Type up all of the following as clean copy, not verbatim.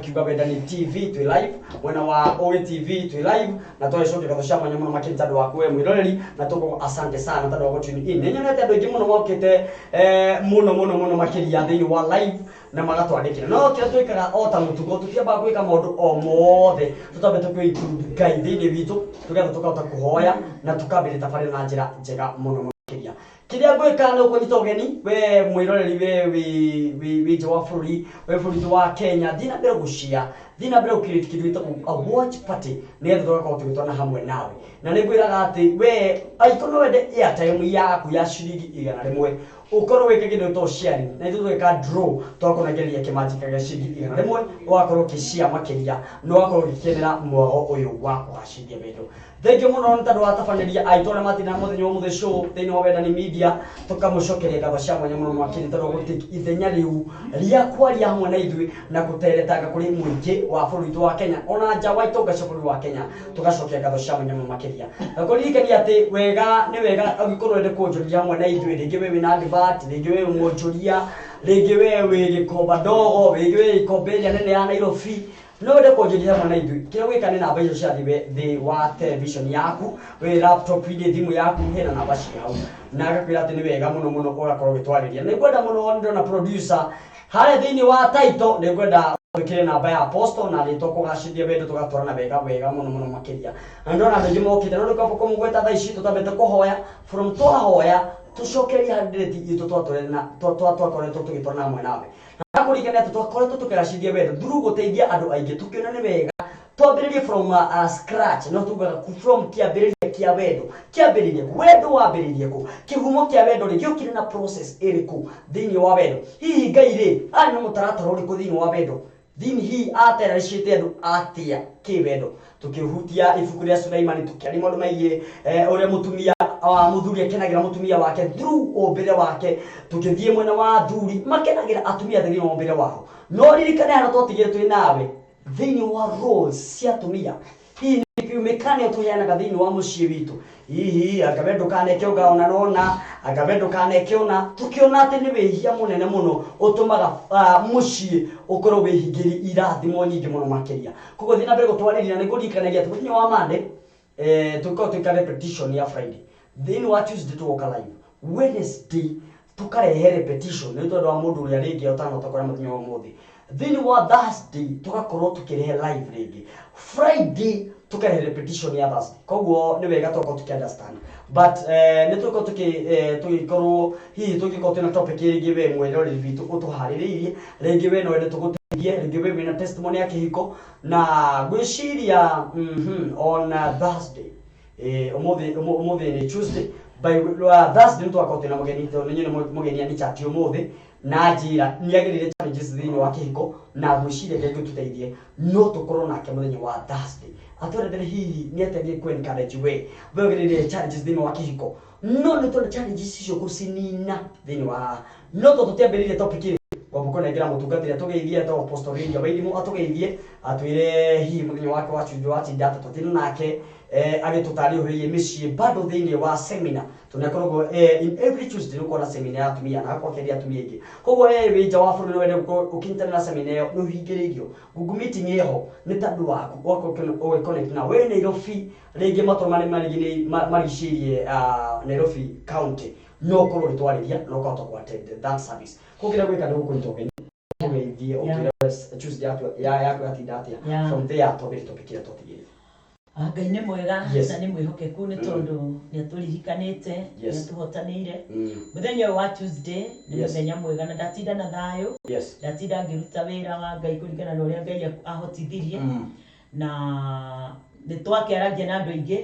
Kiuga Wendani TV twi live mwena wa OE TV twi live na twacoke gathosha mwanya muno makiri tandu waku we mwiroreri na tuko asante sana tandu wako tune in nyonete andu ingi muno mokite muno makiri ya thini wa live na magatwandikira no kira twikaga ota mutugo tutiamba gwika maundu o mothe tutambe tukwiinclude Ngai thini witu tugetha tukahota kuhoya na tukambire tafari na njira njega muno makiria kiria gwika no kunyita ugeni we mwiroreri we wa bururi we bururi wa Kenya thina mbere gucia thina mbere ukiriti kindu gitagwo a watch party ne thora kwa tugitwana hamwe nawe na nigwiraga ati we aikono wende airtime yaku ya ciringi 100 ukorwo wike kindu to sharing na ithu tweka draw twakona geria kimajika ga ciringi 100 ugakorwo kishia makiria no wakorwo gikenera mwaho uyu wa kuhacithia bendo thengio muno ntandu wa tafaniria aitona matina muthenya mu the show thini wa Wendani Media tukamucokeria gathosha mwanya muno makiri tandu gutiki ithenya riu ria kwaria hamwe na ithui na guteretanga kuri muingi wa bururi wa Kenya ona nja wa itonga cia bururi wa Kenya tugacokia gathosha mwanya muno makiria kuririkania ati wega ni wega agikorwo wende kunjuria hamwe na ithui ringi we wina advert ringi we mwonjuria ringi we gikomba ndogo ringi we ikombenia nene ya Nairobi no wende kunjuria hamwe na ithui kira wika ni namba icio cia thi wa television yaku we laptop ine thimu yaku hena namba cia hau na agakwira ati ni wega muno ugakorwo gitwariria ni kwenda muno ndo na producer hare thini wa title ni kwenda wikire namba ya apostle na rito kugacithia wendo tugatwarana wega muno makiria andona ndio mokite no ndikapo kumugweta thaa ici tutabete kuhoya from twahoya tucokeria handreti itu twatwarena twakoretwo tugitwarana hamwe nawe na kurikana ati twakoretwo tukiracithia wendo thuru guteithia andu aingi tukiona ni wega twambiririe from scratch no tugaga from kiambiriria kia wendo wambiririe ku kihumo kia wendo ri giukire na process iriku thini wa wendo hihi Ngai ri ari no mutaratara uriku thini wa wendo thini hii ateracite andu atia kiwendo tukihutia ibuku ria Sulaimani tukiari maundu maigi uria mutumia muthuri akenagira mutumia wake through ombere wake tukithie mwena wa thuri makenagira atumia thini ombere wao no ririkane hana twatigire twi nawe thini wa roles cia atumia hii ni kiumekane tuheanaga thini wa mucii witu hihi agabendo kaneke ugaona nona agabendo kaneke ona tukiona ati ni wihia munene muno utumaga mucii ukorwo wihingiri irathimo nyingi muno makiria koguo thina mbere gutwaririria ni kurikanagia ati muthenya wa Monday tukao tuka repetition ya Friday thini wa Tuesday tuoka live Wednesday tukarehe repetition ni tondu wa mundu uria ringi utano tokora muthenya wa muthi thini wa Thursday tugakorwo tukirehe live ringi Friday tukarehe repetition ya Thursday koguo ni wega toko tuki understand but ni tuko tugikorwo hihi tugikorwo tuna topic ringi we mwiroreri bitu utuhariririe ringi we no wende tuguteithie ringi we wina testimony ya kihiko na gwiciria on Thursday umuthi ni Tuesday by Thursday twako tuna mugeni to ninyi mugeni ani chat umuthi na njira niagirire challenges thini wa kihiko na gwiciria ngai gututeithie no tukorwo nake muthenya wa Thursday atore hihi ni ategie ku encourage we bagirire challenges thini wa kihiko no ni to challenges icio gucinina thini wa no to tutiambiririe topic wabuko na ngira mutungatira tugeithie to apostle radio baithimu atugeithie atwire hihi muthenya wake wa chujo wa data tutinu nake agitutari uhiye micii bado thini wa seminar tunakorwo in every Tuesday uko na seminar ya atumia na kwa keria atumia ingi koguo wija wa bururi wende ukintana na seminar no hingiririo Google meeting yeho ni tandu waku oko connect na we Nairobi ringi matomane marigicirie Nairobi county no korwo ritwariria no kwa to attend that service kugira gwika ndugu kuitogeni kugeithie ukira Tuesday ya atindatia from there topic totigire Ngai nĩ mwega na nĩ mwĩhokeku nĩ tondu nĩ atũririkanĩte nĩ atuhotanĩire mũthenya wa Tuesday nĩ mũthenya mwega na ndatinda na thayũ ndatinda ngĩruta wĩra wa Ngai kũringana na ũrĩa Ngai ahotithirie na nĩ twakĩaragia na andũ aingĩ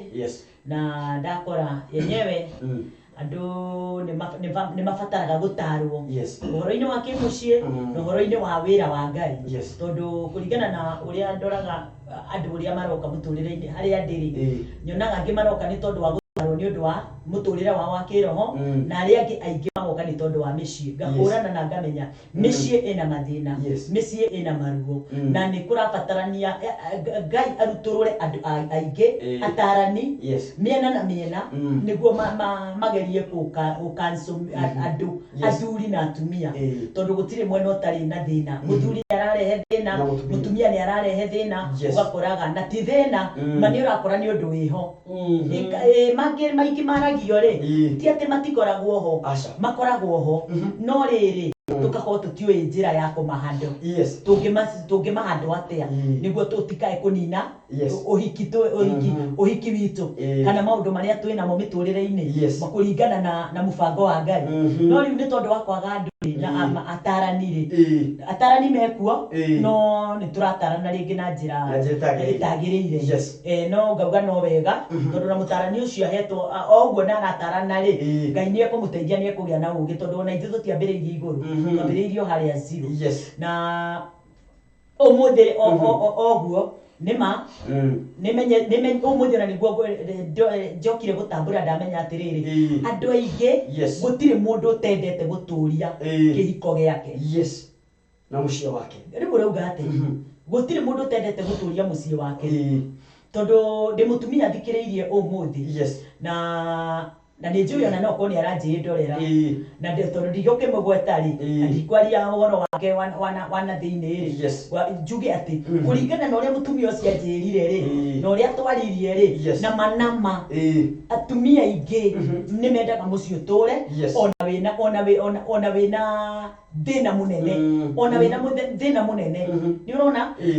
na ndakora yenyewe andũ nĩ mabataraga gũtarwo ũhoro-inĩ wa kĩmũciĩ na ũhoro-inĩ wa wĩra wa Ngai tondu kũringana na ũrĩa ndoraga andũ ũrĩa maroka mũtũrĩre-inĩ harĩa ndĩrĩ nyonaga angĩ maroka nĩ tondu wa gũtarwo nĩ ũndũ wa mũtũrĩre wao wa kĩroho na arĩa angĩ aingĩ magoka ni tondu wa mĩciĩ ngahũrana na ngamenya mĩciĩ ĩna mathĩna mĩciĩ ĩna maruo na nĩ kũrabatarania Ngai arutũrũre andũ aingĩ atarani mĩena na mĩena nĩguo magerie gũcancel andũ athuri na atumia tondu gũtirĩ mwena ũtarĩ na thĩna mũthuri ararehe thĩna mũtumia nĩ ararehe thĩna ugakoraga na ti thĩna mani ũrakora nĩ ũndũ wĩho maingĩ maragio rĩ ti atĩ matikoragwo ho makoragwo ho no rĩrĩ tukakorwo tutiũĩ njĩra ya kũmahando tũngĩmahandwo atĩa nĩguo tũtikae kũnina ũhiki witũ kana maũndũ marĩa twĩ namo mĩtũrĩre-inĩ kũringana na mũbango wa Ngai no rĩu nĩ tondũ wa kwaga andũ na atarani mekuo no nĩ tũratarana rĩngĩ na njĩra ĩtagĩrĩire no ngauga no wega tondũ na mũtarani ũcio ahetwo o ũguo na aratarana rĩ Ngai nĩ ekũmũteithia nĩ ekũgĩa na ũgĩ tondũ ona ithuĩ tũtiambĩrĩirie igũrũ twambĩrĩirio harĩa zero na ũmũthĩ oguo nĩma ũmũthĩ ona nĩguo njokire gũtambũra ndamenya atĩrĩrĩ andũ aingĩ gũtirĩ mũndũ ũtendete gũtũria kĩhiko gĩake na mũciĩ wake rĩu ũrauga atĩ gũtirĩ mũndũ ũtendete gũtũria mũciĩ wake tondũ ndĩ mũtumia thikĩrĩirie ũmũthĩ na nĩ njũĩ ona no korwo nĩ aranjĩndorera na tondũ ndigũkĩmũgweta rĩ na ndikwaria ũhoro wake wana thĩinĩ rĩ njuge atĩ kũringana na ũrĩa mũtumia ũcio anjĩrire rĩ na ũrĩa twaririe rĩ na manama atumia aingĩ nĩ mendaga mũciĩ ũtũre ona wĩna thĩna mũnene ona wĩna thĩna mũnene nĩ ũrona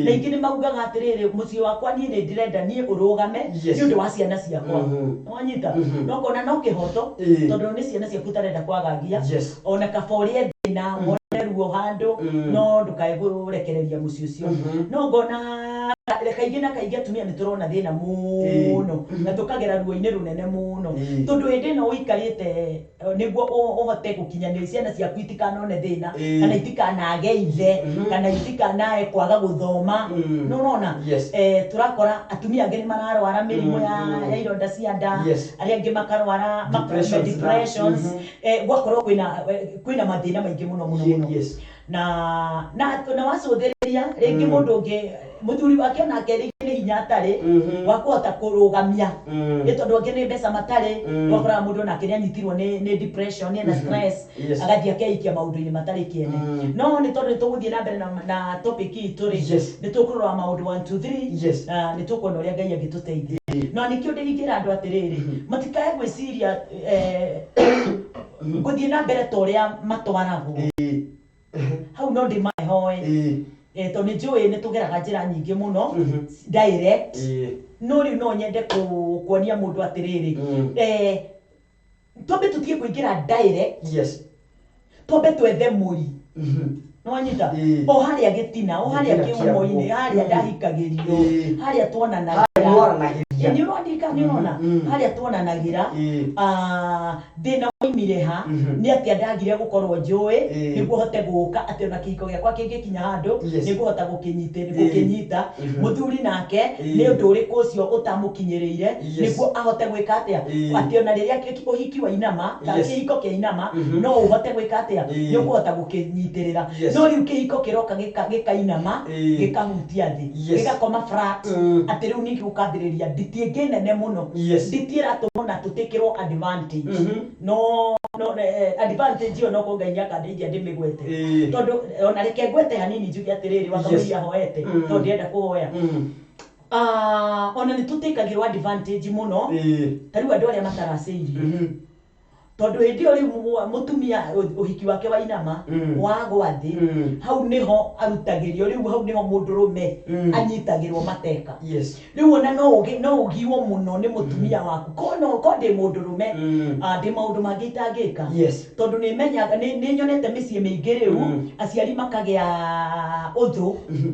na ingĩ nĩ maugaga atĩrĩrĩ mũciĩ wakwa niĩ nĩ ndĩrenda niĩ ũrũgame nĩ ũndũ wa ciana ciakwa wanyita no kona no kĩhoto tondũ nĩ ciana ciaku ũtarenda kwagagia ona kaba ũrĩe thĩna wone ruo handũ no ndũkae kũrekereria mũciĩ ũcio no ngona kaingĩ na kaingĩ atumia nĩ tũrona thĩna mũno na tũkagera ruo-inĩ rũnene mũno tondũ hĩndĩ ĩno ũikarĩte nĩguo ũhote gũkinyanĩria ciana ciaku itikanone thĩna kana itikanage ithe kana itikanae kwaga gũthoma no ũrona tũrakora atumia angĩ nĩ mararwara mĩrimũ ya ironda cia nda arĩa angĩ makarwara depressions gwakorwo kwĩna mathĩna maingĩ mũno na wacũthĩrĩria rĩngĩ mũndũ ũngĩ mũthuri wake onake rĩngĩ nĩ hinya atarĩ wa kũhota kũrũgamia nĩ tondũ angĩ nĩ mbeca matarĩ wakoraga mũndũ nake nĩ anyitirwo nĩ depression na stress agathiĩ akeikia maũndũ-inĩ matarĩ kĩene no nĩ tondũ nĩ tũgũthiĩ na mbere na topic itũ rĩ nĩ tũkũrora maũndũ 1 2 3 na nĩ tũkuona ũrĩa Ngai angĩtũteithia no nĩkĩo ndĩringĩra andũ atĩrĩrĩ matikae gwĩciria gũthiĩ na mbere ta ũrĩa matwaragwo hau no ndĩmahoe tondũ nĩ njũĩ nĩ tũgeraga njĩra nyingĩ mũno direct no rĩu no nyende kuonia mũndũ atĩrĩrĩ twambe tũtige kũingĩra direct twambe twethe mũri nĩwanyita o harĩa gĩtina o harĩa kĩhumo-inĩ harĩa ndahikagĩrio harĩa tuonanagia nĩ ũrona harĩa tuonanagĩra thĩna waumire ha nĩ atĩa ndagire gũkorwo njũĩ nĩguo hote gũka atĩ ona kĩhiko gĩakwa kĩngĩkinya handũ nĩguo hota gũkĩnyita mũthuri nake nĩ ũndũ ũrĩkũ ũcio ũtamũkinyĩrĩire nĩguo ahote gwĩka atĩa atĩ ona rĩrĩa ũhiki wa inama kana kĩhiko kĩa inama no ũhote gwĩka atĩa nĩ ũkũhota gũkĩnyitĩrĩra no rĩu kĩhiko kĩroka gĩkainama gĩkahutia thĩ gĩgakoma flat atĩ rĩu nĩ gũkambĩrĩria nditiĩ nene mũno nditiĩ ratũmwo na tũtĩkĩrwo advantage no advantage ĩyo no kũnga Ngai akandeithia ndĩmĩgwete tondũ ona reke ngwete hanini njuge atĩrĩrĩ wakamũiria hoete tondũ ndĩrenda kũhoya ona nĩ tũtĩkagĩrwo advantage mũno ta rĩu andũ arĩa mataracĩirio tondũ hĩndĩ ĩyo rĩu mũtumia ũhiki wake wa inama wagwa thĩ hau nĩho arutagĩrio rĩu hau nĩho mũndũrũme anyitagĩrwo mateka rĩu ona no ũgiwo mũno nĩ mũtumia waku ko ndĩ mũndũrũme ndĩ maũndũ mangĩ itangĩka tondũ nĩ nyonete mĩciĩ mĩingĩ rĩu aciari makagĩa ũthũ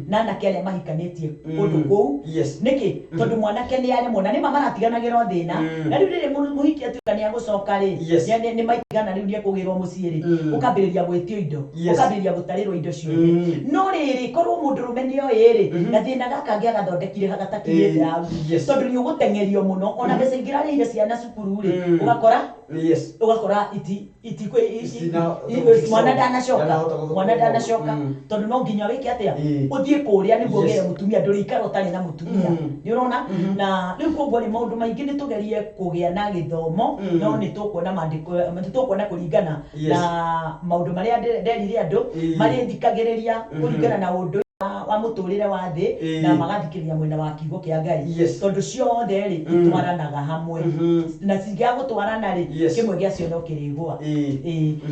na anake arĩa mahikanĩtie kũndũ kũu nĩkĩ tondũ mwanake nĩ aremwo na nĩma maratiganagĩra thĩna na rĩu rĩrĩ mũhiki atuĩka nĩ agũcoka rĩ nĩ maigana rĩu nĩ kũgĩrwo mũciĩ rĩ ũkambĩrĩria gwĩtio indo ũkambĩrĩria gũtarĩrwo indo ciothe no rĩrĩ korwo mũndũ rũme nĩ oĩ rĩ gathĩna gaka angĩagathondekire hagatakinyĩte hau tondũ nĩ ũgũteng'erio mũno ona mbeca ingĩrarĩire ciana cukuru rĩ ũgakora mwana ndanacoka tondũ no nginya wĩke atĩa ũthiĩ kũrĩa nĩguo ũgĩre mũtumia ndũrĩikara ũtarĩ na mũtumia nĩ ũrona na rĩu koguo nĩ maũndũ maingĩ nĩ tũgerie kũgĩa na gĩthomo no nĩ tũkuona maandĩko nĩ tũkuona kũringana na maũndũ marĩa nderire andũ marĩthikagĩrĩria kũringana na ũndũ wa mũtũrĩre wa thĩ na magathikĩrĩria mwena wa kiugo kĩa Ngai tondũ ciothe rĩ itwaranaga hamwe na cingĩa gũtwarana rĩ kĩmwe gĩacio no kĩrĩgwa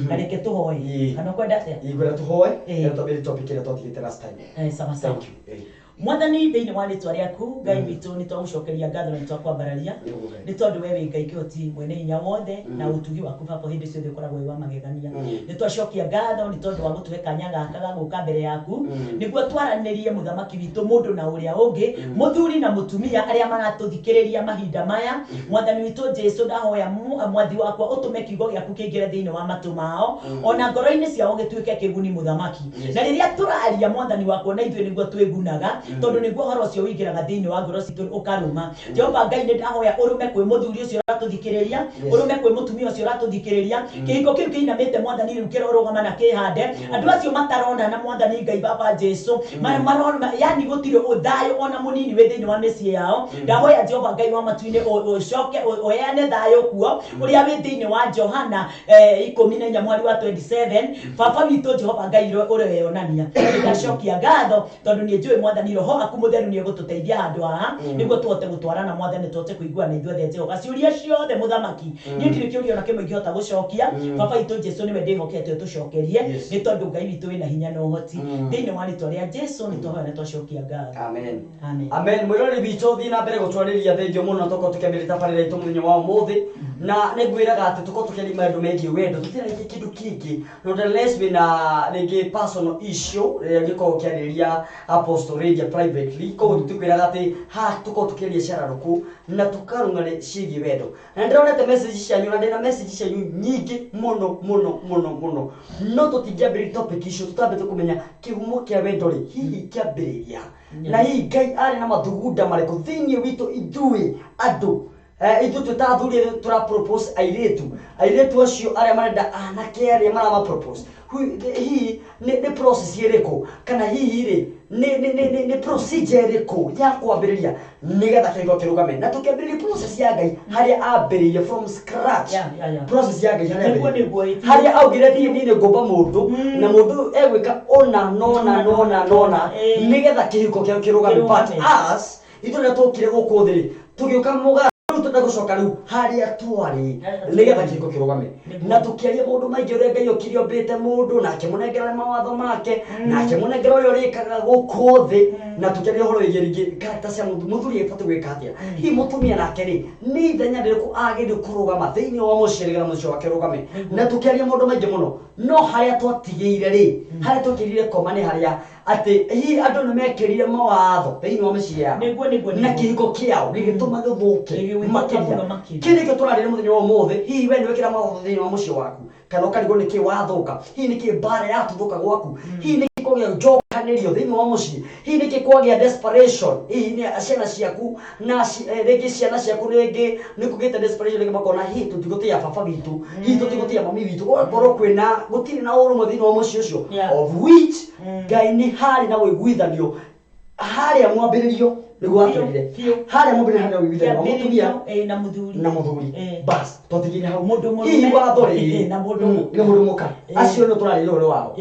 na reke tũhoe kana kwenda atĩa igwera tũhoe na tũbĩrĩ topic ĩrĩa twatigĩte last time sawa sawa Mwathani thĩinĩ wa rĩtwa rĩaku Ngai witũ nĩ twagũcokeria ngatho na nĩ twakwambararia nĩ tondũ we wĩ Ngai kĩhoti mwene hinya wothe na ũtugi waku baba hĩndĩ ciothe ũkoragwo wĩ wa magegania nĩ twacokia ngatho nĩ tondũ wa gũtũhe kanya gaka ga gũka mbere yaku nĩguo twaranĩrie mũthamaki witũ mũndũ na ũrĩa ũngĩ mũthuri na mũtumia arĩa maratũthikĩrĩria mahinda maya Mwathani witũ Jesũ ndahoya mwathi wakwa ũtũme kiugo gĩaku kĩingĩre thĩinĩ wa matũ mao ona ngoro-inĩ ciao gĩtuĩke kĩguni mũthamaki na rĩrĩa tũraria Mwathani wakwa na ithuĩ nĩguo twĩgunaga tondũ nĩguo horo ũcio ũingĩraga thĩinĩ wa ngoro citũ ũkarũma Jehova Ngai nĩ ndahoya ũrũme kwĩ mũthuri ũcio ũratũthikĩrĩria ũrũme kwĩ mũtumia ũcio ũratũthikĩrĩria kĩhiko kĩu kĩinamĩte Mwathani rĩu kĩrorũgama na kĩhande andũ acio matarona na Mwathani Ngai baba Jesũ marona yani gũtirĩ ũthayũ ona mũnini wĩ thĩinĩ wa mĩciĩ yao ndahoya Jehova Ngai wa matu-inĩ ũcoke ũheane thayũ kuo ũrĩa wĩ thĩinĩ wa Johana 14 mweri wa 27 baba witũ Jehova Ngai ũreyonania ndacokia ngatho tondũ nĩ njũĩ Mwathani roho aku mutheru nĩ egũtũteithia handũ haha nĩguo tuhote gũtwarana Mwathani tuhote kũiguana ithuothe Jehova ciũria ciothe mũthamaki niĩ ndirĩ kĩũria ona kĩmwe ingĩhota gũcokia baba witũ Jesũ nĩwe ndĩhokete ũtũcokerie nĩ tondũ Ngai witũ wĩna hinya na ũhoti thĩinĩ wa rĩtwa rĩa Jesũ nĩ twahoya na twacokia ngatho amen amen mwĩrori witũ thiĩ na mbere gũtwarĩria thengio mũno tũkorwo tũkĩambĩrĩria tabarĩra itũ mũthenya wa ũmũthĩ na nĩ ngwĩraga atĩ tũkorwo tũkĩaria maũndũ megiĩ wendo tũtirarĩkia kĩndũ kĩngĩ no unless wĩna rĩngĩ personal issue rĩrĩa gĩkorwo kĩarĩrĩria apostle radio privately koguo tũkwĩraga atĩ ha tũkorwo tũkĩaria ciararũkũ na tũkarũng'are ciĩgiĩ wendo na ndĩronete message cianyu na ndĩna message cianyu nyingĩ mũno no tũtingĩambĩrĩria topic icio tũtambĩte kũmenya kĩhumo kĩa wendo rĩ hihi kĩambĩrĩria na hihi Ngai arĩ na mathugunda marĩkũ thĩinĩ witũ ithuĩ andũ ithuĩ twĩta athuri tũra propose airĩtu acio arĩa marenda anake arĩa marama propose hihi nĩ process ĩrĩkũ kana hihi rĩ nĩ procedure ĩrĩkũ ya kwambĩrĩria nĩgetha kĩhiko kĩrũgame na tũkĩambĩrĩria process ya Ngai harĩa ambĩrĩirie from scratch process ya Ngai harĩa augire nĩ ngũmba mũndũ na mũndũ egwĩka ona nona nĩgetha kĩhiko kĩao kĩrũgame but us ithuĩ nĩ tũkire gũkũ thĩ tũgĩũka mũga tũtenda gũcoka rĩu harĩa twarĩ nĩgetha kĩhiko kĩrũgame na tũkĩaria maũndũ maingĩ ũrĩa Ngai okire ombĩte mũndũ na akĩmũnengera mawatho make na akĩmũnengera ũrĩa ũrĩkaga gũkũ thĩ na tũkĩaria ũhoro wĩgiĩ rĩngĩ character cia mũthuri abatiĩ gwĩka atĩa hihi mũtumia nake rĩ nĩ ithenya rĩrĩkũ agĩrĩire kũrũgama thĩinĩ wa mũciĩ nĩgetha mũciĩ wake ũrũgame na tũkĩaria maũndũ maingĩ mũno no harĩa twatigĩire rĩ harĩa twakĩrire koma nĩ harĩa atĩ hihi andũ nĩ mekĩrire mawatho thĩinĩ wa mĩciĩ yao na kĩhiko kĩao gĩgĩtũma gĩthũke makĩria kĩrĩ kĩo tũrarĩrĩria mũthenya wa ũmũthĩ hihi we nĩ wekĩra mawatho thĩinĩ wa mũciĩ waku kana ũkarigwo nĩ kĩĩ wathũka hihi nĩ kĩĩ mbara yatũthũka gwaku hihi nĩ kĩĩ njokanĩrio thĩinĩ wa mũciĩ hihi nĩ kĩĩ kwagĩa desperation hihi nĩ ciana ciaku na rĩngĩ ciana ciaku rĩngĩ nĩ kũgĩte desperation rĩngĩ makona hihi tũtigũtĩa baba witũ hihi tũtigũtĩa mami witũ gũkorwo kwĩna gũtirĩ na ũrũmwe thĩinĩ wa mũciĩ ũcio of which Ngai nĩ harĩ na wĩiguithanio harĩa mwambĩrĩrio nĩguo atũrire harĩa mwambĩrĩrio harĩa wĩiguithanio wa mũtumia na mũthuri bas twatigĩire hau hihi watho rĩ na mũndũ mũka acio nĩ tũrarĩrĩria ũhoro wao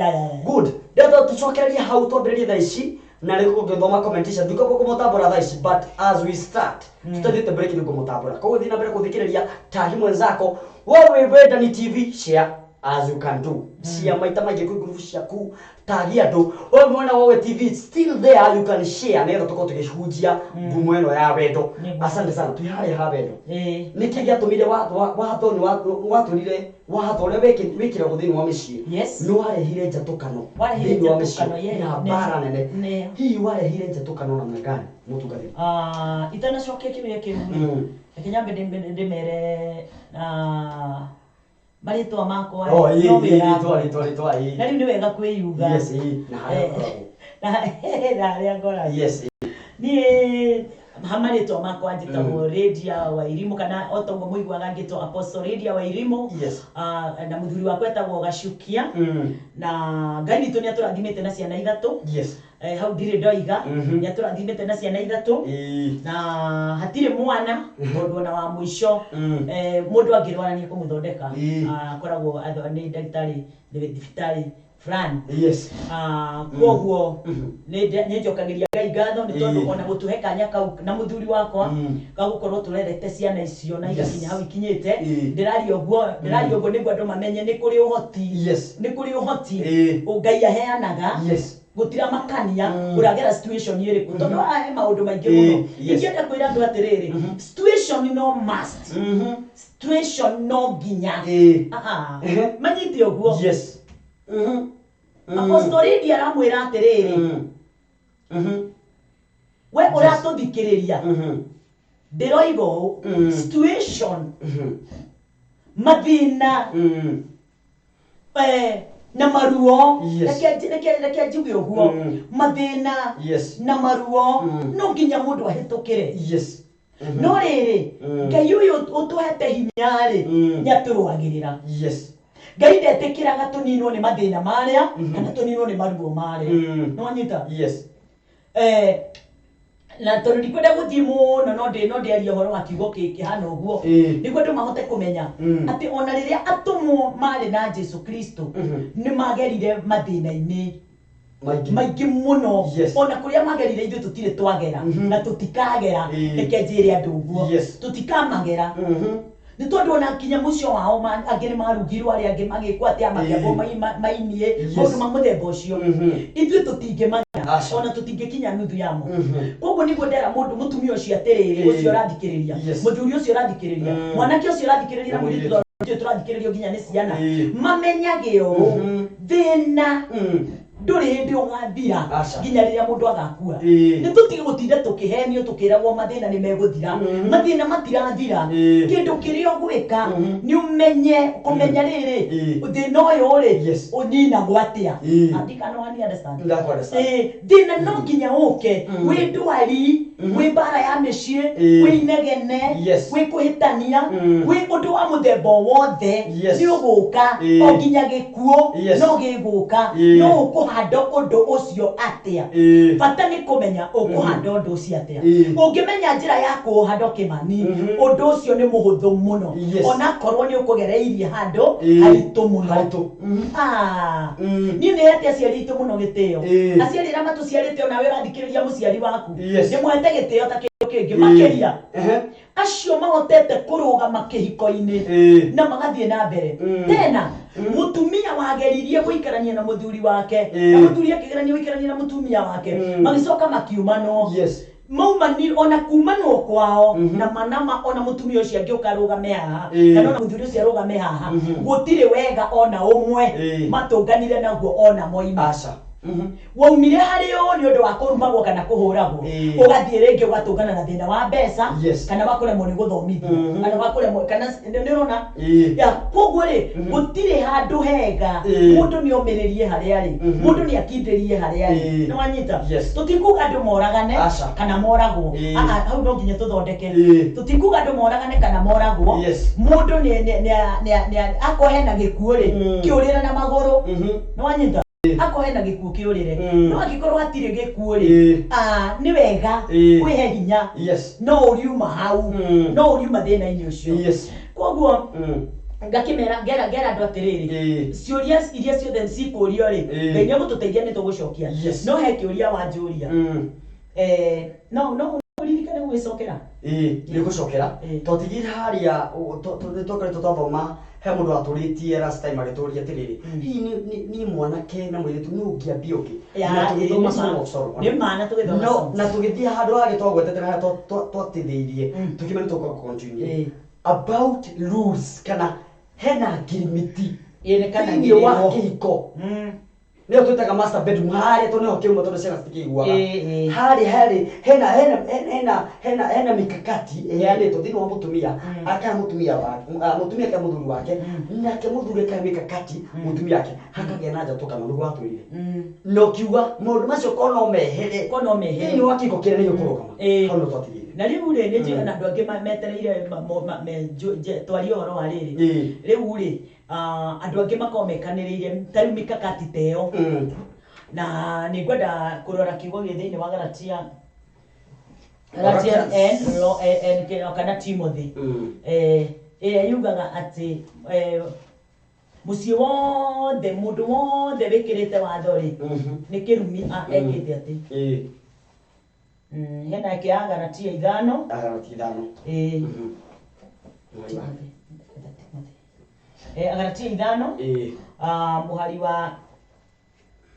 good rĩu tũcokererie hau twambĩrĩrie thaa ici na rĩu ũngĩthoma commentation ndikũmũka mũtambũra thaa ici but as we start tutadite break nĩguo mũtambũra koguo thiĩ na mbere gũthikĩrĩria tagi mwenzako wewe Wendani TV share as you can do share maita maingĩ kwĩ group ciaku tagi andũ wewe mwena wa TV still there you can share nĩgetha tũkorwo tũgĩhunjia ngumo ĩno ya wendo asante sana twĩharĩa ha wendo nĩkĩ gĩatũmire watho watũrire watho ũrĩa wĩkĩragwo thĩinĩ wa mĩciĩ nĩ warehire njatũkano thĩinĩ wa mĩciĩ na mbara nene hihi warehire njatũkano namna gani mũtungatĩri itanacokia kĩũria kĩu reke nyambe ndĩmere maritwa makwa no ritwa na riu ni wega kwiyuga yes na haria ngora yes ni hamaritwa makwa njitagwo Lydia Wairimu kana otoguo muiguaga ngitwo Apostle Lydia Wairimu na muthuri wakwa etagwo Gacukia na Ngai witũ nĩ atũrathimĩte na ciana ithatu hau ndirĩ ndoiga nĩ atũrathimĩte na ciana ithatu na hatirĩ mwana mũndũ ona wa mũico mũndũ angĩrwara nĩ kũmũthondeka akoragwo nĩ ndagĩtarĩ thibitarĩ Fran koguo nĩ njokagĩria Ngai ngatho nĩ tondũ ona gũtũhe kanya kau na mũthuri wakwa gagũkorwo tũrerete ciana icio na igakinya hau ikinyĩte ndĩraria ũguo nĩguo andũ mamenye nĩ kũrĩ ũhoti Ngai aheanaga gutira makania uragera situation ĩrĩkũ tondũ he maũndũ maingĩ mũno ingĩenda kwĩra andũ atĩrĩrĩ situation no must situation no nginya manyite ũguo Apostle Lydia aramwĩra atĩrĩrĩ we ũratũthikĩrĩria ndĩroiga ũũ situation mathĩna na maruo reke njuge ũguo mathĩna na maruo no nginya mũndũ ahĩtũkĩre no rĩrĩ Ngai ũyũ ũtũhete hinya-rĩ nĩatũrũagĩrĩra Ngai ndetĩkĩraga tũninwo nĩ mathĩna marĩa kana tũninwo nĩ maruo marĩa nĩwanyita na tondũ ndikwenda gũthiĩ mũno no ndĩaria ũhoro wa kiugo kĩhana ũguo nĩguo andũ mahote kũmenya atĩ ona rĩrĩa atũmwo marĩ na Jesu Kristo nĩ magerire mathĩna-inĩ maingĩ mũno ona kũrĩa magerire ithuĩ tũtirĩ twagera na tũtikagera reke njĩre andũ ũguo tũtikamagera nĩ tondũ ona kinya mũcio wao angĩ nĩ marugirwo arĩa angĩ magĩkwo atĩ amagĩambwo mainie maũndũ ma mũthemba ũcio ithuĩ tũtingĩmanya ona tũtingĩkinya nuthu yamo koguo nĩguo ndera mũndũ mũtumia ũcio atĩrĩrĩ ũcio ũrathikĩrĩria mũthuri ũcio ũrathikĩrĩria mwanake ũcio ũrathikĩrĩria na mũirĩtu ũcio tũrathikĩrĩrio nginya nĩ ciana mamenyage ũũ thĩna ndũrĩ hĩndĩ ũgathira nginya rĩrĩa mũndũ agakua nĩ tũtige gũtinda tũkĩhenio tũkĩragwo mathĩna nĩ megũthira mathĩna matirathira kĩndũ kĩrĩa ũgwĩka nĩ ũmenye kũmenya rĩrĩ thĩna ũyũ-rĩ ũninagwo atĩa thĩna no nginya ũke wĩ ndwari wĩ mbara ya mĩciĩ wĩ inegene wĩ kũhĩtania wĩ ũndũ wa mũthemba wothe nĩ ũgũka o nginya gĩkuũ no gĩgũka no ũkũhanda ũndũ ũcio atĩa bata nĩ kũmenya ũkũhanda ũndũ ũcio atĩa ũngĩmenya njĩra ya kũhanda kĩmani ũndũ ũcio nĩ mũhũthũ mũno ona korwo nĩ ũkũgereirie handũ haritũ mũno niĩ nĩ hete aciari aitũ mũno gĩtĩo aciari arĩa matũciarĩte ona we ũrathikĩrĩria mũciari waku nĩmũhete gĩtĩo ta kĩndũ kĩngĩ makĩria acio mahotete kũrũgama kĩhiko-inĩ na magathiĩ na mbere tena mutumia wageririe gũikarania na mũthuri wake na mũthuri akĩgerania gũikarania na mũtumia wake magĩcoka makiumano maumani ona kumanwo kwao na manama ona mũtumia ũcio angĩũka arũgame haha kana ona mũthuri ũcio arũgame haha gũtirĩ wega ona ũmwe matũnganire naguo ona moima waumire harĩ ũũ nĩ ũndũ wa kũrumagwo kana kũhũragwo ũgathiĩ rĩngĩ ũgatũngana na thĩna wa mbeca kana wakũremwo nĩ gũthomithia kana wakũremwo kana nĩũrona koguo-rĩ gũtirĩ handũ hega mũndũ nĩ omĩrĩrie harĩa arĩ mũndũ nĩ akindĩrie harĩa arĩ nĩwanyita tũtikuga andũ moragane kana moragwo hau no nginya tũthondeke tũtikuga andũ moragane kana moragwo mũndũ nĩ akohe na gĩkuũ-rĩ kĩũrĩra na magũrũ nĩwanyita akohe na gĩkuũ kĩũrĩre no angĩkorwo hatirĩ gĩkuũ-rĩ nĩ wega kwĩhe hinya no ũriuma hau no ũriuma thĩna-inĩ ũcio koguo ngakĩmera ngera andũ atĩrĩrĩ ciũria iria ciothe cikũrio-rĩ Ngai nĩ ũgũtũteithia nĩ tũgũcokia no he kĩũria wanjũria no ũririkane gwĩcokera nĩ gũcokera tũtigire harĩa tũkorete tũthoma he mũndũ atũrĩtie last time agĩtũria atĩrĩrĩ hihi nĩ mwanake na mũirĩtu nĩ ũngĩambia ũngĩ nĩ mana tũgĩthoma na tũgĩthiĩ handũ hagĩ twagwetete na twatithĩirie tũkĩmenya tũkontinue about rules kana hena ngirimiti thĩinĩ wa kĩhiko Nio twitaga master bedroom haria to niho kiuma tondu ciana citikiguaga. Hari hena mikakati yanetwo thini wa mutumia aka mutumia wake mutumia ka muthuri wake nake muthuri ka mikakati mutumia wake hakagia na njatu kana nugu watwirire no kiuga maundu macio kono mehere ni wakiko kire ni ukuru kama hau no twatigire na riu ri ni njira na andu angi metereire twari horo wa riri riu ri andu angi makomekaniriire tari mikakati teo na ni ngwenda kurora kiugo gi thiini wa Galatia kana Timothy yugaga ati muciĩ wothe mundu wothe wikirite watho ri ni kirumi ekite ati hena ke Galatia 5 Galatia 5 muhari wa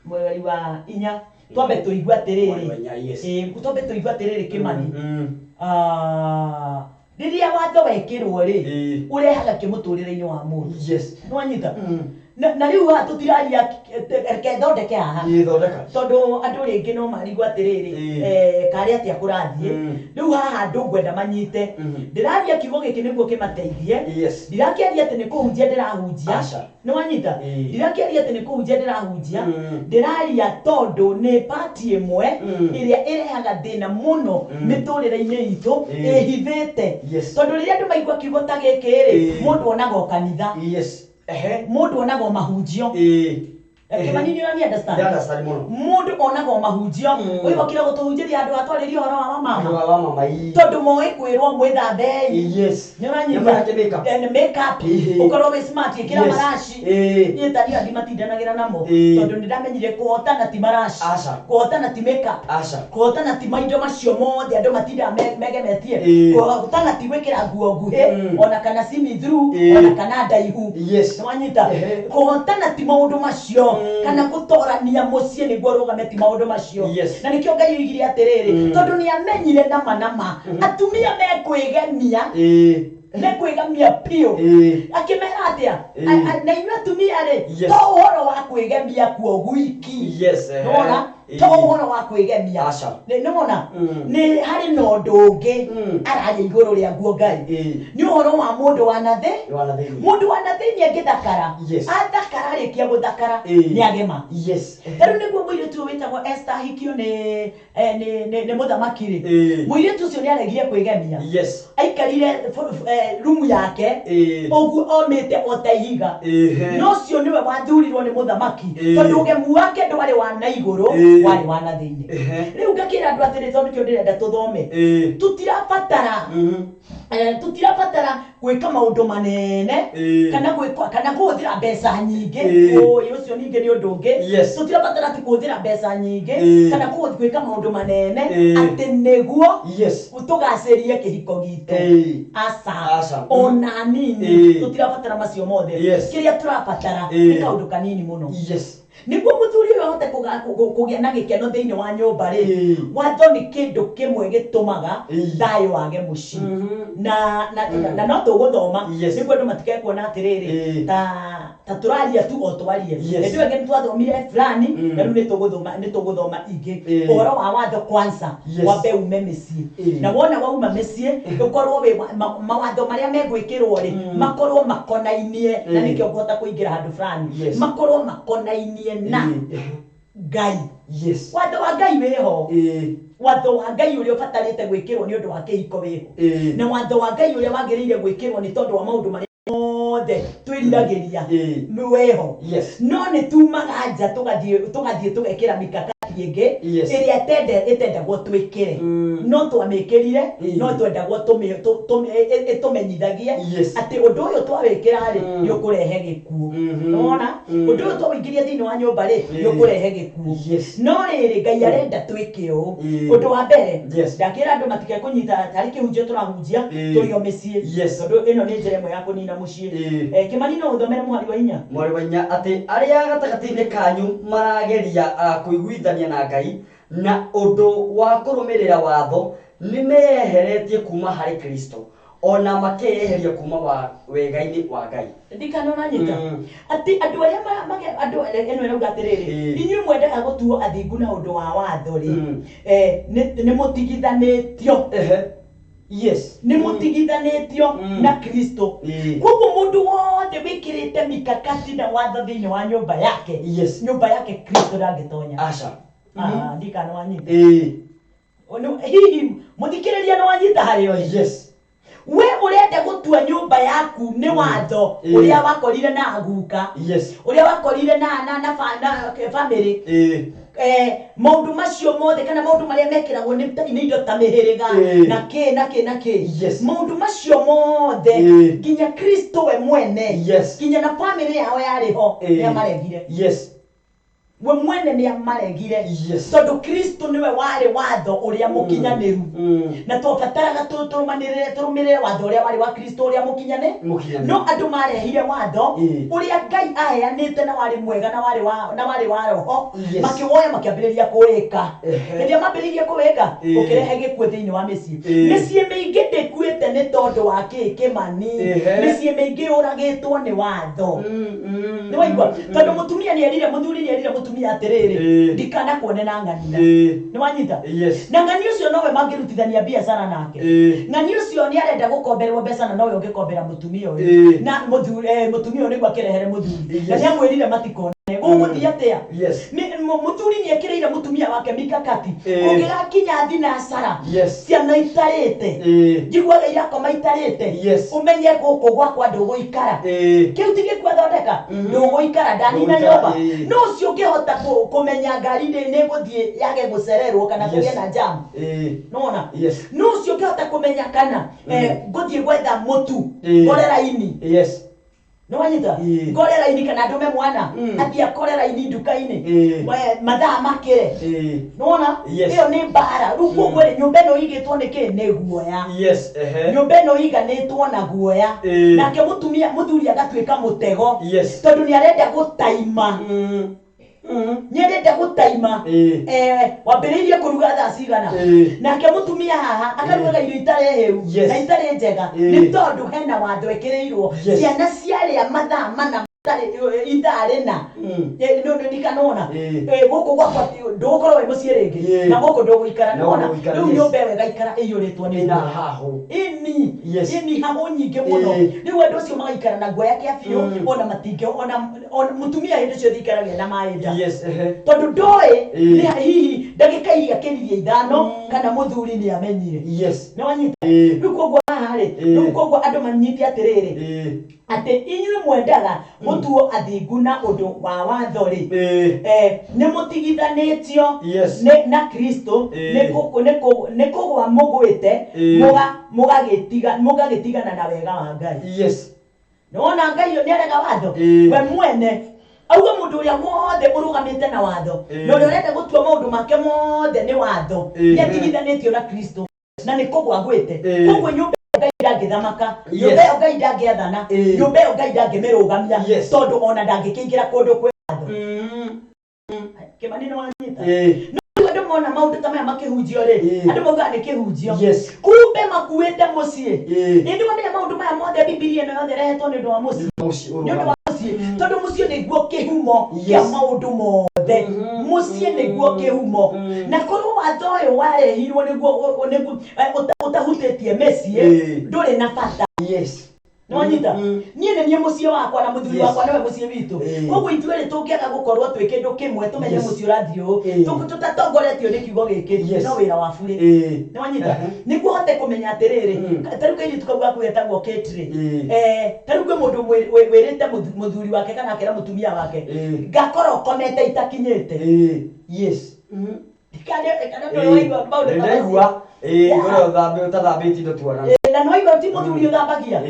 4 twambe tuigua atiriri twambe tuigua atiriri Kimani riria watho wekirwo ri urehaga kimuturire-ini wa mundu nwanyita na riu tutiraria reke thondeke haha tondu andu ringi no marigwo atiriri kari atia kurathie riu haha andu ngwenda manyite ndiraria kiugo giki niguo kimateithie ndirakiaria ati ni kuhunjia ndirahunjia nwanyita ndirakiaria ati ni kuhunjia ndirahunjia ndiraria tondu ni pati imwe iria irehaga thina muno miturire-ini itu ihithite tondu riria andu maigua kiugo ta giki ri mundu onaga o kanitha mundu onaga mahunjio Kimani ni understand mundu onaga mahunjio uyu okira gutuhunjiria andu atwariria horo wa mama tondu moe kwirwo mwithambei nyuranyita makeup ukorwo wi smart ikira marashi ni tari andi matindanagira namo tondu ndamenyire kuhotana ti marashi kuhotana ti makeup kuhotana ti maindo macio mothe andu matinda megemetie kuhotana ti gwikira nguo nguhi ona kana see through ona kana ndaihu nyuranyita kuhotana ti maundu macio kana gutorania mucie niguo rugameti maundu macio na nikio Ngai yigire atiriri tondu ni amenyire nama atumia mekwigemia nekwigemia pio akimera atia na inyu atumia ri to uhoro wa kwigemia kuo gwiki nona to uhoro wa kwigemia nona ni hari no ndungi araje iguru ria nguo Ngai ni uhoro wa mundu wa nathi ni angithakara athakara rikia guthakara ni agema taru niguo muiritu witagwo Esther hikio ni muthamaki ri muiritu ucio ni aregire kwigemia aikarire rumu yake ogu omete otaihiga no cio niwe wathurirwo ni muthamaki tondu ugemu wake ndwari wa na iguru wari wa na thiini riu ngakira andu atiri tondu kio ndirenda tuthome tutirabatara gwika maundu manene kana kuhuthira mbeca nyingi ucio ningi ni undu ungi tutirabatara ati kuhuthira mbeca nyingi kana gwika maundu manene ati niguo tugacirie kihiko gitu asa ona nini tutirabatara macio mothe kiria turabatara ni kaundu kanini muno niguo muthuri uyu ahote kugia na gikeno thiini wa nyumba ri watho ni kindu kimwe gitumaga thayo wage muci na no tuguthoma niguo andu matikae kuona atiriri ta turaria tu o twarie ndio ngeni twathomire fulani na riu ni tuguthoma ingi uhoro wa watho kwanza wambe ume micii na wona wauma micii ukorwo wi mawatho maria megwikirwo ri makorwo makonainie na nikio kuhota kuingira handu fulani makorwo makonainie na Ngai watho wa Ngai wiho watho wa Ngai uria ubatarite gwikirwo ni undu wa kihiko wiho na watho wa Ngai uria wagiriire gwikirwo ni tondu wa maundu maria mothe twiriragiria weho no ni tumaga nja tugathie tugekira mikakati ingi iria itendagwo twikire no twamikirire no twendagwo tumenyithagie ati undu uyu twawikira ri ni ukurehe gikuo nona undu uyu twawingiria thiini wa nyumba ri ni ukurehe gikuo no riri Ngai arenda twike u undu wa mbere ndakira andu matike kunyita tari kihunjio turahunjia turio micii tondu ino ni njira imwe ya kunina mucii Kimani no uthomere mwari wa inya ati aria gatagati-ini kanyu marageria kuiguithania na Ngai na undu wa kurumirira watho ni meyeheretie kuma hari Kristo ona makeyeheria kuma wa wega-ini wa Ngai ndikana nyita ati andu aria andu eno eno gatiriri inyuĩ mwendaga gũtuo athingu na ũndũ wa watho ri nĩ mũtigithanĩtio yes nĩ mũtigithanĩtio na Kristo koguo mũndũ wothe wĩkĩrĩte mikakati na watho thĩinĩ wa nyũmba yake nyũmba yake Kristo ndangĩtonya aca ndikana nyita hihi mũthikĩrĩria no wanyita harĩa yes we urenda gutua nyumba yaku ni watho uria wakorire na aguka uria wakorire na family maundu macio mothe kana maundu maria mekiragwo ni indo ta mihiriga na ke maundu macio mothe nginya Kristo we mwene nginya na family yao yariho ni amaregire we mwene ni amaregire tondu Kristo niwe wari watho uria mukinyaniru na twabataraga turumirire watho uria wari wa Kristo uria mukinyane no andu marehire watho uria Ngai aheanite na wari mwega na wari wa roho makiwoya makiambiriria kuwika ndio mambiririe kuwika ukirehe gikuo thiini wa micii miingi ndikuite ni tondu wa kikimani micii miingi uragitwo ni watho ni waigua tondu mutumia ni erire muthuri ni erire mutumia atiriri ndikana kuone na ng'ania ni wanyita na ng'ania ucio nowe mangirutithania biacara nake ng'ania ucio ni arenda gukomberwo mbeca na nowe ungekombera mutumia uyu na mutumia uyu niguo akirehere muthuri na ni amwirire matikone guguthia atia muthuri ni ekireire mutumia wake mikakati ungigakinya thinacara ciana itarite njiguaga irakoma itarite umenye guku gwakwa nduguikara kiu tige kwathondeka nduguikara ndani na nyumba no ucio ngihota kumenya ngari ni guthie yage gucererwo kana kugia na jam nona no ucio ngihota kumenya kana guthie gwetha mutu korera-ini no wanyita korera-ini kana ndume mwana athia korera-ini nduka-ini mathaa makire nona iyo ni mbara riu koguo nyumba ino igitwo niki ni guoya nyumba ino iganitwo na guoya nake muthuri agatuika mutego tondu ni arenda gutaima nyerenda gutaima wambiriirie kuruga thaa cigana nake mutumia haha akaruga irio itare hiu na itare njega ni tondu hena watho ekireirwo ciana ciaria mathaa mana itare na no ndikanona guku gwakwa ndugukorwo wi mucii ringi na guku nduguikara nona riu nyumba ĩyo ĩgaikara ĩiyũrĩtwo nĩ na hahu ini hahu nyingĩ mũno riu andũ acio magaikara na guoya kĩa biũ ona matingĩ ona mutumia hĩndĩ ciothe ikaragia na maĩ nda tondu ndoĩ hihi ndagĩka iria akĩririe 5 kana muthuri nĩ amenyire nĩ wanyita riu koguo haha rĩ riu koguo andũ manyite atĩrĩrĩ ati inyuĩ mwendaga mutuo athingu na undu wa watho ri ni mutigithanĩtio na Kristo ni kugwa mugwite mugagitigana na wega wa Ngai nona Ngai yo ni arega watho we mwene auga mundu uria wothe urugamite na watho no urenda gutua maundu make mothe ni watho ni atigithanĩtio na Kristo na ni kugwa gwite kugwa nyumba Ngai ndangithamaka nyumba ĩyo Ngai ndangĩathana nyumba ĩyo Ngai ndangĩmĩrũgamia tondu ona ndangĩkĩingĩra kũndũ kwĩ watho kĩmanino wanyita no andũ mona maũndũ ta maya makĩhunjio rĩ andũ maugaga nĩ kĩhunjio kumbe makuĩte mũciĩ ĩndĩ wamenya maũndũ maya mothe Biblia ĩno yothe rehetwo nĩ ũndũ wa mũciĩ nĩ ũndũ wa mũciĩ tondu mũciĩ nĩguo kĩhumo kĩa maũndũ mothe mũciĩ nĩguo kĩhumo na korwo watho ũyũ warehirwo nĩguo ũtahutĩtie mĩciĩ ndũrĩ na bata no wanyita niĩ nĩ niĩ mũciĩ wakwa na mũthuri wakwa nĩwe mũciĩ witũ koguo ithuĩ tũngĩaga gũkorwo twĩ kĩndũ kĩmwe tũmenye mũciĩ ũrathiĩ ũũ tũtatongoretio nĩ kiugo gĩkĩ no wĩra wa burĩ nĩ wanyita nĩguo hote kũmenya atĩrĩrĩ tarĩu kairĩtu kau gaku getagwo Kate tarĩu kwĩ mũndũ wĩrĩte mũthuri wake kana akera mũtumia wake ngakorwo komete itakinyĩte ndaigua ũtathambĩtie indo tuona na no igoti mũthuri ũthambagia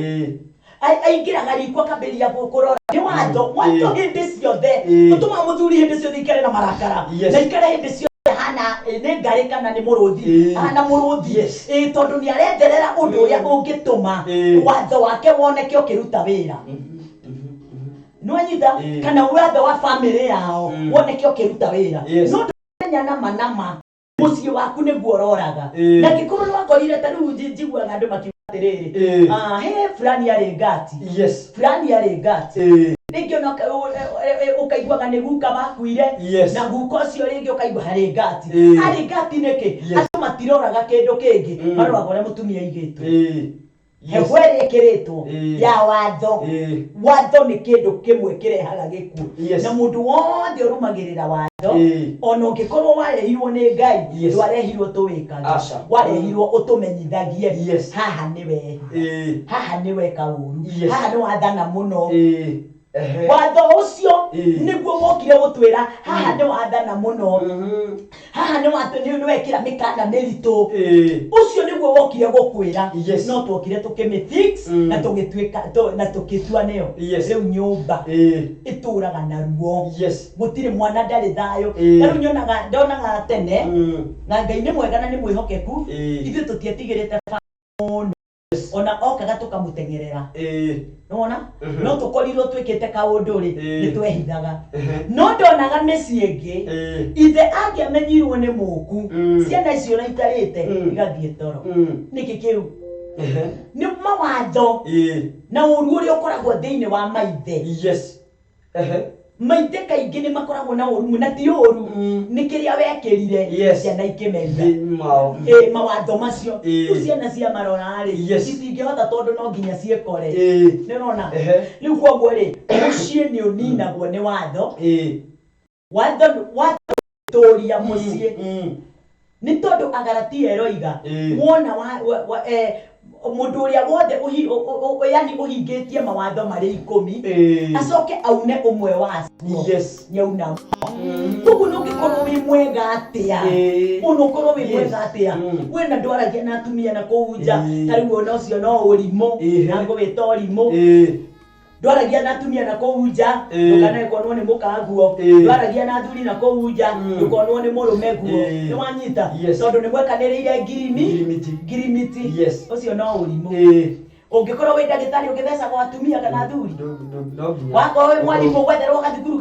aingĩraga riko akambĩrĩria kũrora nĩ watho hĩndĩ ciothe ũtũmaga mũthuri hĩndĩ ciothe ikare na marakara na ikare hĩndĩ ciothe hana nĩ ngarĩ kana nĩ mũrũthi hana mũrũthi tondũ nĩ aretherera ũndũ ũrĩa ũngĩtũma watho wake woneke ũkĩruta wĩra nĩ wanyita kana watho wa family yao woneke ũkĩruta wĩra no ndũmenya nama mũciĩ waku nĩguo ũroraga na ngĩkorwo nĩ wakorire ta rĩu njiguaga andũ makiuga atiriri he fulani ari ngati fulani ari ngati ringi ona ukaigwaga ni guka bakuire na guka ucio ringi ukaigwa hari ngati ari ngati niki acio matiroraga kindu kingi maroraga uria mutumia igitwo hegwere ikiritwo ya watho watho ni kindu kimwe kirehaga gikuo na mundu wothe urumagirira watho ona ungikorwo warehirwo ni Ngai ndwarehirwo tuwikaga warehirwo utumenyithagie haha ni wehi haha ni weka uru haha ni wathana muno watho ucio niguo wokire gutwira haha ni wathana muno haha ni watho ni wekira mikana meritu ucio niguo wokire gukwira no twokire tukimifix na tugitwika na tukitua neo riu nyumba ituraga na ruo gutire mwana ndari thayo riu nyonaga ndonaga tene na Ngai ni mwega na ni mwihokeku ithu tutietigirite ona okaga tukamutengerera nona no tukorirwo twikite kaundu ri nitwehithaga no ndonaga meci ingi ithe angiamenyirwo ni muku ciana icio na itarite igathie toro niki kiu ni mawatho na uru uri ukoragwo thiini wa maithe maithe kaingi ni makoragwo na uru na ti uru ni kiria wekirire ciana ikimeria mawatho macio ciana cia marora ri citingihota tondu no nginya ciekore ni rona riu kwoguo ri mucie ni uninagwo ni watho watho turia mucie ni tondu Agalatia eroiga wona mundu uria wothe yani uhingitie mawatho mari 10 acoke aune umwe wacio nyauna kugu nugikorwo wi mwega atia unukorwo wi mwega atia wena ndwaragia na atumia na kuunja tariu ona ucio no urimo na ngwita urimo ndwaragia na atumia na kuunja ndukana ikonwo ni mukaguo ndwaragia na athuri na kuunja ndukonwo ni murume guo ni wanyita tondu ni mwekaniriire ngirimiti ucio no urimo ungikorwo wi ndagitari ungitheca kwa atumia kana athuri wako wi mwalimu gwetherwo gathukuru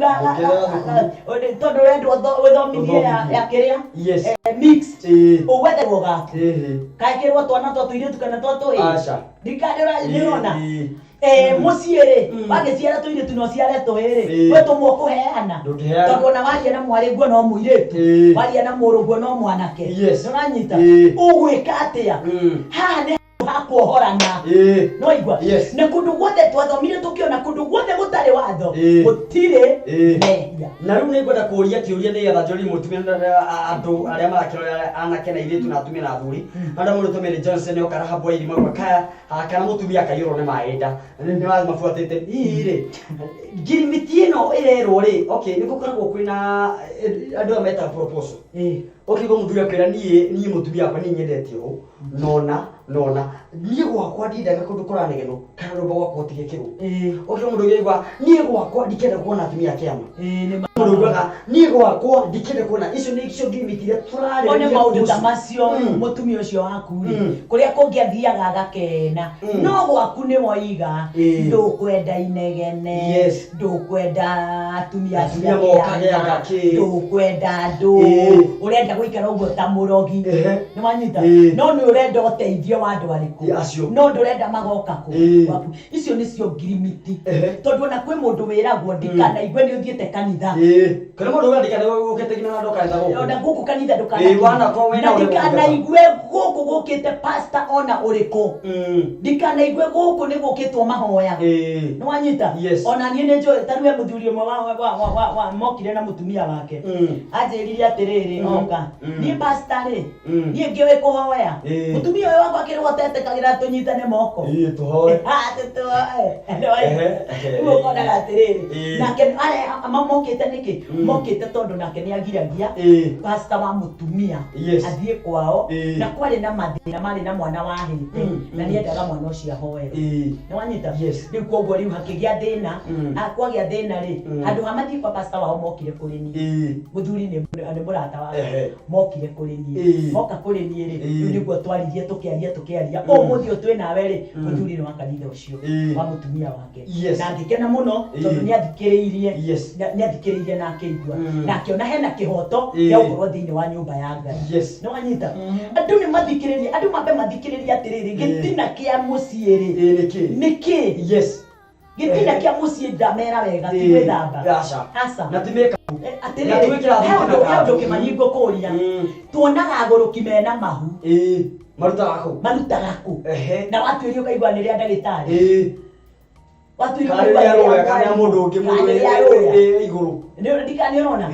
tondu wendwo withomithie ya kiria mixed ugwetherwo gaku kaikirwo twana twa tuiritu kana twa tuhi ndikadira nirona muciiri bagiciara tuiritu no ciare tuhiri we tumwo kuheana tondu ona waria na mwari guo no muiritu waria na muruguo no mwanake nuranyita ugwika atia haha ni hakuohorana no igwa na kundu guothe twathomire tukiona kundu guothe gutari watho gutire mehia na riu ni ngwenda kuria kiuria ni getha njori mutumia andu aria marakirora anake na iritu na atumia na athuri andu murutumire Johnson yo karahabwa iri mwa kaya kana mutumia kayuro ni maenda ni mafuatite iri ngirimiti ino irerwo ri okay ni gukoragwo kwina andu ameta proposal okay go muthuri akira ni mutumia akwa ni nyendete u nona nie gwakwa ndindaga kundu kuranegeno kana rumba gwakwa tigekirwo okay mundu ngegwa nie gwakwa ndikenda kuona atumia kiama ni mundu ngega nie gwakwa ndikenda kuona icio ni icio ngimitire turare one maundu ta macio mutumia ucio waku kuria kungiathiaga agakena no gwaku ni moiga ndukwenda inegene ndukwenda atumia mokaga ndukwenda andu urenda guikara uguo ta murogi ni wanyita no ni urenda uteithio wa andu ariku no ndurenda magoka ku icio nicio ngirimiti tondu na kwi mundu wiragwo ndikana igwe ni uthiete kanitha kana mundu ndikana ukete kina ndo kanitha guku ona guku kanitha ndukana wana ko wena ndikana igwe guku gukite pastor ona uriku ndikana igwe guku ni gukitwo mahoya ni wanyita ona nie ni njo tarue muthuri umwe wa mokire na mutumia wake ajirire atiriri oka ni pastor ri nie ngiwe kuhoya mutumia we wako akirwo tete kagira tunyitane moko tuhoe ugo kona gatiriri nake are mamokite niki mokite tondu nake ni agiragia pastor wa mutumia athie kwao na kwari na mathina mari na mwana wahite na ni endaga mwana ucio ahoe ni wanyita riu koguo riu hakigia thina akwagia thina ri andu hamathi kwa pastor wao mokire kuri ni muthuri ni murata wa mokire kuri ni moka kuri ni ri riu niguo twaririe tukiaria o muthio twi nawe ri muthuri ni wa kanitha ucio wa mutumia wake na ngikena muno tondu ni athikiririe na akigua na akiona hena kihoto ya ukorwo thiini wa nyumba ya Ngai ni wanyita andu ni mathikiririe andu mabe thikiriria atiriri gitina kia muciiri niki yes gitina kia muciiri ndamera wega ti gwithamba hasa na timeka atiriri ndio kimanyigo kuria tuonaga agũrũki mena mahu marutaga kũ na watuĩrio kaigua nĩ rĩa ndagĩtarĩ watuĩrio kaigua kana mũndũ ũngĩ igũrũ nĩ ndikaniona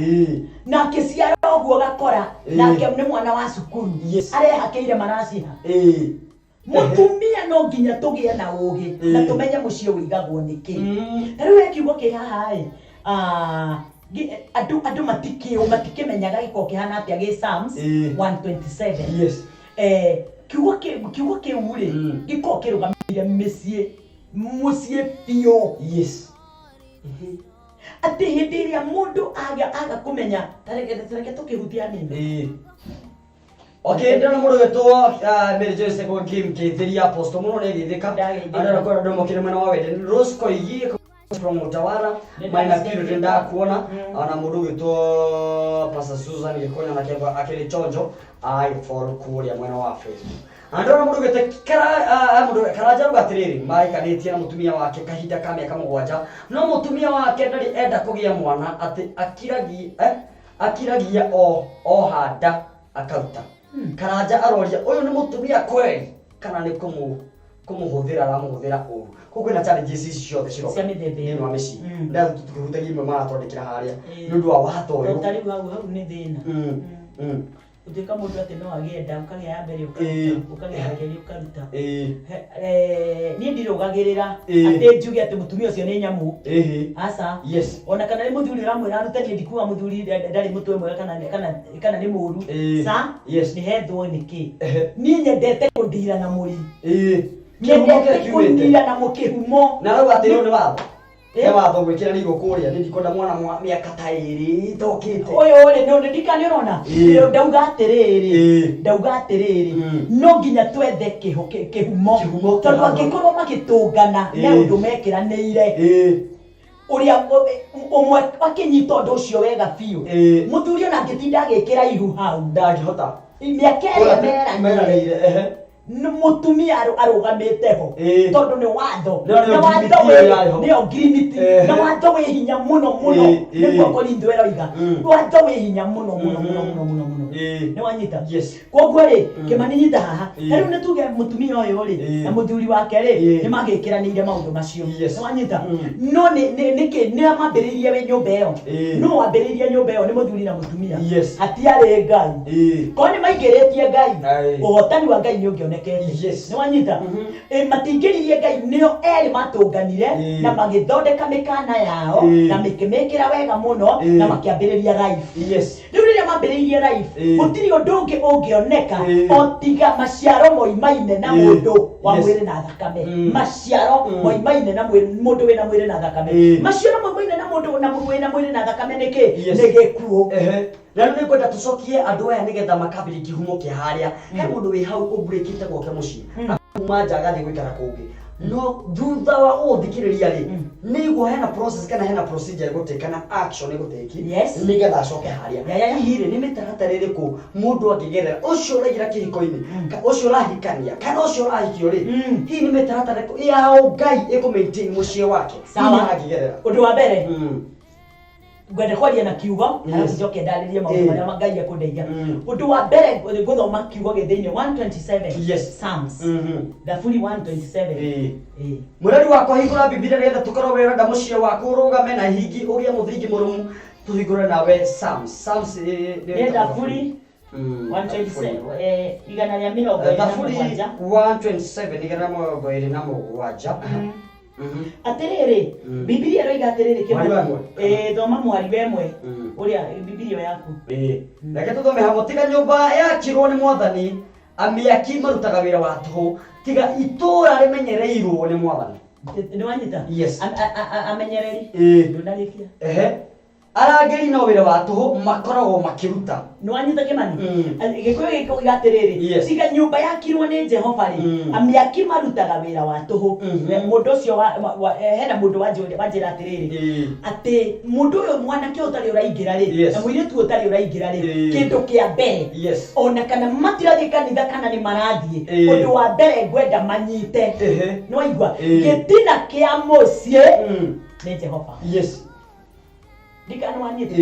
nake ciara ũguo gakora nake nĩ mwana wa cukuru arehakĩire maraciha mutumia no nginya tũgĩe na ũgĩ na tũmenye mũciĩ wĩigagwo nĩkĩ rĩu kiugo kĩ haha andũ matikĩmenyaga gĩko kĩhana atĩa gĩ Psalms 127 yes kiugo kĩu rĩ gĩko kĩrũgamĩrĩire mũciĩ biũ yes atĩ hĩndĩ ĩrĩa mũndũ aga kũmenya tareke tũkĩhutia nini okay ndana mũndũ wetwo Mary Joyce kwa game kĩtheria apostle mũno nĩ gĩthika andũ akora ndemo kĩrĩ mwena wa wende Rose Koigi from Utawala maina period ndakuona ana mũndũ wetwo Pastor Susan Gĩkonya na kĩamba akĩrĩ chonjo I follow kuria mwena wa Facebook andora mũndũ wetwo mũndũ Karanja Rugatiriri maikanĩtie na mũtumia wake kahinda ka mĩaka 7 no mũtumia wake ndarĩ enda kũgĩa mwana atĩ akiragia o handa akaruta Karanja aroria ũyũ nĩ mũtumia kweli kana nĩ kũmũhũthĩra aramũhũthĩra ũru koguo na challenges ici ciothe ciroka nĩ wa mĩciĩ nda tukĩhutagia imwe maratwandĩkĩra harĩa nĩ ũndũ wa wata ũyũ ũtarĩ hau nĩ thĩna utuĩka mũndũ atĩ no agĩe nda ũkagĩa ya mbere ũkagĩa ya kerĩ ũkaruta niĩ ndirũgagĩrĩra atĩ njuge atĩ mũtumia ũcio nĩ nyamũ aca ona kana nĩ mũthuri ũramwĩra arutanie ndikuga mũthuri ndarĩ mũtwe mwega kana nĩ mũru ca nĩ hethwo nĩkĩ niĩ nyendete kũndira na mũri nyendete kũndira na mũkĩhumo na rĩu atĩ nĩ watho watho gwĩkĩra nĩ igũkũrĩa nĩ ndikonda mwana mĩaka ta ĩrĩ tokĩte ũyũ rĩ no ndikanĩrona ndauga atĩrĩrĩ no nginya twethe kĩhumo tondũ angĩkorwo magĩtũngana nĩ ũndũ mekĩranĩire ũrĩa ũmwe akĩnyita ũndũ ũcio wega biũ mũthuri ona angĩtinda agĩkĩra ihu hau ndangĩhota mĩaka ĩrĩa meranĩire mutumia arũgamĩte ho tondũ nĩ watho nĩyo ngirimiti na watho wĩ hinya mũno nĩguo Korintho ĩroiga watho wĩ hinya mũno nĩ wanyita koguo rĩ kĩmaninyita haha rĩu nĩ tuge mũtumia ũyũ rĩ na mũthuri wake rĩ nĩ magĩkĩranĩire maũndũ macio nĩ wanyita no nĩ amambĩrĩirie wĩ nyũmba ĩyo no wambĩrĩirie nyũmba ĩyo nĩ mũthuri na mũtumia hatiarĩ Ngai korwo nĩ maingĩrĩtie Ngai ũhotani wa Ngai nĩ ũngĩoneka nĩ wanyita matingĩririe Ngai nĩo erĩ matũnganire na magĩthondeka mĩkana yao na makĩmĩkĩra wega mũno na makĩambĩrĩria life rĩu rĩrĩa mambĩrĩirie life gũtirĩ ũndũ ũngĩ ũngĩoneka o tiga maciaro moimaine na mũndũ wa mwĩrĩ na thakame maciaro moimaine na mũndũ wĩna mwĩrĩ na thakame maciaro moimaine na mũndũ wĩna mwĩrĩ na thakame nĩkĩ nĩ gĩkuũ na nĩ kwenda tucokie andũ aya nĩgetha makambĩrĩria kĩhumo kĩa harĩa he mũndũ wĩ hau ũmburĩkĩte gwake mũciĩ kuma nja agathiĩ gwĩkara kũngĩ no thutha wa gũthikĩrĩria rĩ nĩguo hena process kana hena procedure ĩgũtĩka kana action ĩgũtĩki nĩgetha acoke harĩa hihi rĩ nĩ mĩtaratara ĩrĩkũ mũndũ angĩgerera ũcio ũraigĩra kĩhiko-inĩ ũcio ũrahikania kana ũcio ũrahikio rĩ hihi nĩ mĩtaratara ya Ngai ĩkũ-maintain mũciĩ wake angĩgerera ũndũ wa mbere ngwenda kwaria na kiugo arabu njoke ndarĩrie maũndũ marĩa Ngai ekũndeithia ũndũ wa mbere gũthoma kiugo gĩthĩinĩ 127 Psalms thaburi 127 mũreri wakwa hingũra Biblia nĩgetha tũkorwo wĩrenda mũciĩ waku ũrũgame na hingi ũgĩe mũthingi mũrũmu tũhingũre nawe Psalms nĩ thaburi 127 igana rĩa mĩrongo ĩrĩ na mũgwanja 127 igana rĩa mĩrongo ĩrĩ na mũgwanja atĩrĩrĩ Biblia ĩroiga atĩrĩrĩ thoma mwari wemwe ũrĩa Biblia yaku reke tũthome hamwe tiga nyũmba yakirwo nĩ Mwathani amĩaki marutaga wĩra wa tũhũ tiga itũũra rĩmenyereirwo nĩ Mwathani nĩ wanyita amenyereri ndũnarĩkia arangeri no wira wa tuhu makoragwo makiruta no anyita Kimani gikuyu giko gatiriri tiga nyumba yakirwo ni Jehova ri amiaki marutaga wira wa tuhu mundu ucio hena mundu wanjira atiriri ati mundu uyu mwanake utari uraingira ri na muiritu utari uraingira ri kindu kia mbere ona kana matirathi kanitha kana ni marathie undu wa mbere ngwenda manyite no igwa gitina kia mucie ni Jehova Dikano wanyite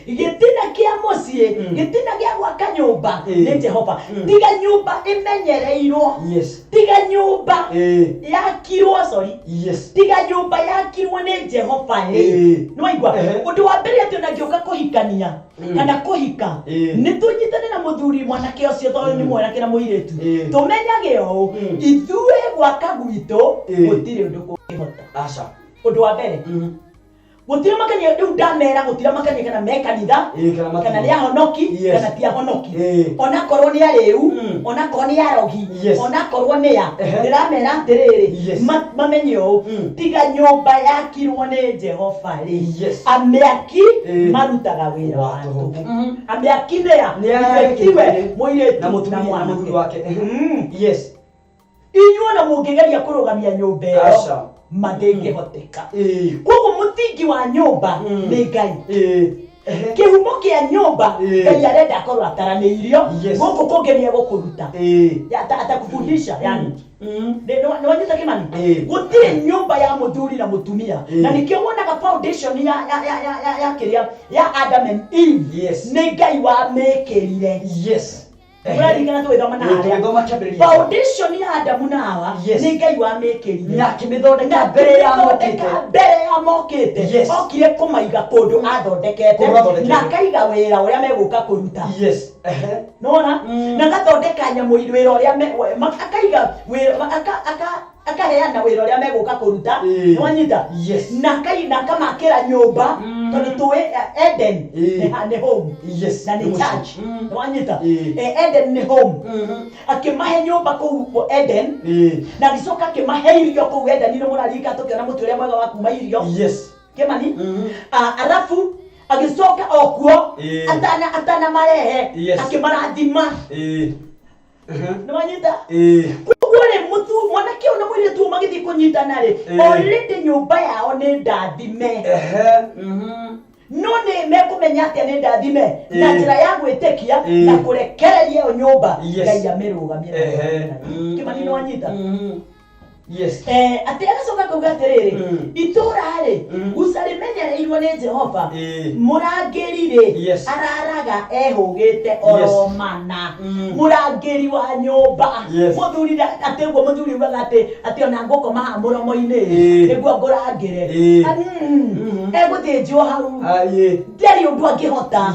gitina kia mucie gitina kia gwaka nyumba ni Jehova tiga nyumba imenyereirwo tiga nyumba yakirwo tiga nyumba yakirwo ni Jehova no igwa undu wa mbere ati onagioka kuhikania kana kuhika ni tunyitane na muthuri mwanake ucio to ni mwanake na muiretu tumenyage o ithue gwaka gwitu gutire undu kuhota aca undu wa mbere gutira makanya riu ndamera gutira makanya kana mekanitha kana ria honoki kana tia honoki ona korwo ni ariu ona korwo ni arogi ona korwo ni ya ndiramera atiriri mamenyo tiga nyumba yakirwo ni Jehova ri amiaki marutaga wira wa tuhu amiaki ni tiwe muiretu na muthuri wake inyuo na mungigeria kurugamia nyumba iyo madenge hoteka kogo mutingi wa nyumba ni Ngai kihumo kia nyumba Ngai arenda akorwo ataraniirio guku kungeria gukuruta atakufundisha yani no wanyita Kimani gutire nyumba ya muthuri na mutumia na nikio wonaga foundation ya kiria ya Adam and Eve ni Ngai wa mekerire Murarigana twithoma na haria foundation ya Adamu na Hawa ni Ngai wa mekerire akimithondeka mbere ya mokite okire kumaiga kundu athondekete na kaiga wira uria meguka kuruta nona na gathondeka nyamu wira uria akaiga wira akaheana wira uria meguka kuruta wanyita na kamakira nyumba tondu tuwe Eden ni home na ni church wanyita Eden ni home akimahe nyumba ku Eden na gicoka akimahe irio ku Eden ni murarika tukiona mutu uria mwega wa kuma irio Kimani alafu agicoka okuo atana marehe akimarathima no wanyita kugore mutu mwanake ona mwire tu magithi kunyitana ri already nyumba yao ni ndathime none mekumenya ati ni ndathime na njira ya gwitekia na kurekereria o nyumba Ngai amerugamia Kimani no wanyita ati agacoka kuga atiriri itura ri gucarimenyereirwo ni Jehova murangeri araraga ehugite oromana murangeri wa nyumba muthuri ati ugo muthuri uga ati ona ngukoma muromo-ini niguo ngurangire eguthinjwo hau nderi undu angihota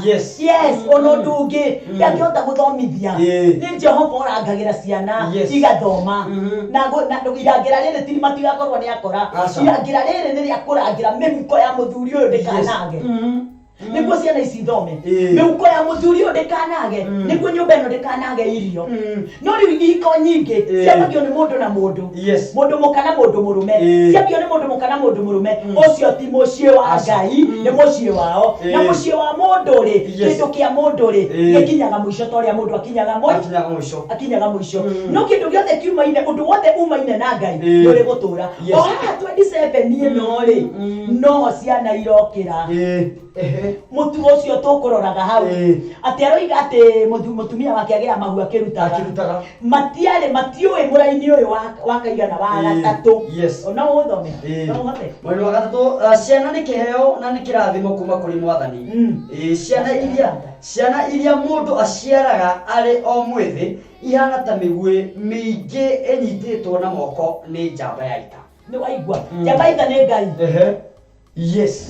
ono ndungi angihota guthomithia ni Jehova orangagira ciana igathoma na irangira riri tiri matigakorwo ni akora irangira riri ni ria kurangira mihuko ya muthuri uyu ndikanage niguo ciana ici thome mihuko ya muthuri uyu ndikanage niguo nyumba ino ndikanage irio no riu iko nyingi ciambagio ni mundu na mundu mundu mukana mundu murume ciambagio ni mundu mukana mundu murume ucio ti mucie wa Ngai ni mucie wao na mucie wa mundu ri kindu kia mundu ri gikinyaga mwisho toria mundu akinyaga mwisho no kindu giothe kiumaine undu wothe umaine na Ngai nduri gutura o haha 27 nie no ri no ciana irokira mutu ucio tukuroraga hau ati aroiga ati mutumia wake agira mahu akirutaga matiui muraini uyu wakaigana wa gatatu ona uthome no uhote mwena wa gatatu ciana ni kiheo na ni kirathimo kuma kuri Mwathani ciana iria mundu aciaraga ari o mwithi ihana ta migwe mingi enyititwo na moko ni njamba ya ita ni waigwa njamba ita ni Ngai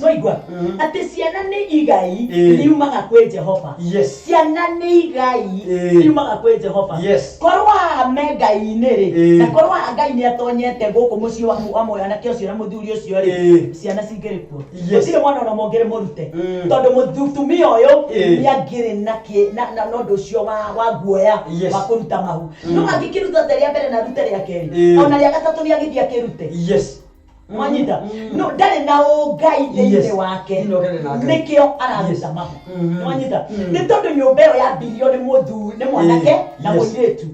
no igwa ati ciana ni igai niumaga kwi Jehova ciana ni igai niumaga kwi Jehova korwa me Ngai-ini ri na korwa Ngai ni atonyete guku muci wa mwanake ucio na muthuri ucio ri ciana cingiri kuo gutire mwana ona mongere murute tondu mutumia uyu ni angiri na nondu ucio wa guoya wa kuruta mahu no angikiruta ria mbere na rute ria keri ona ria gatatu ni agithia kirute mwanyita no ndari na ngai thĩinĩ wake nĩkĩo araruta mahu mwanyita nĩ tondũ nyũmba ĩyo yambirio nĩ mũthuri nĩ mwanake na mũirĩtu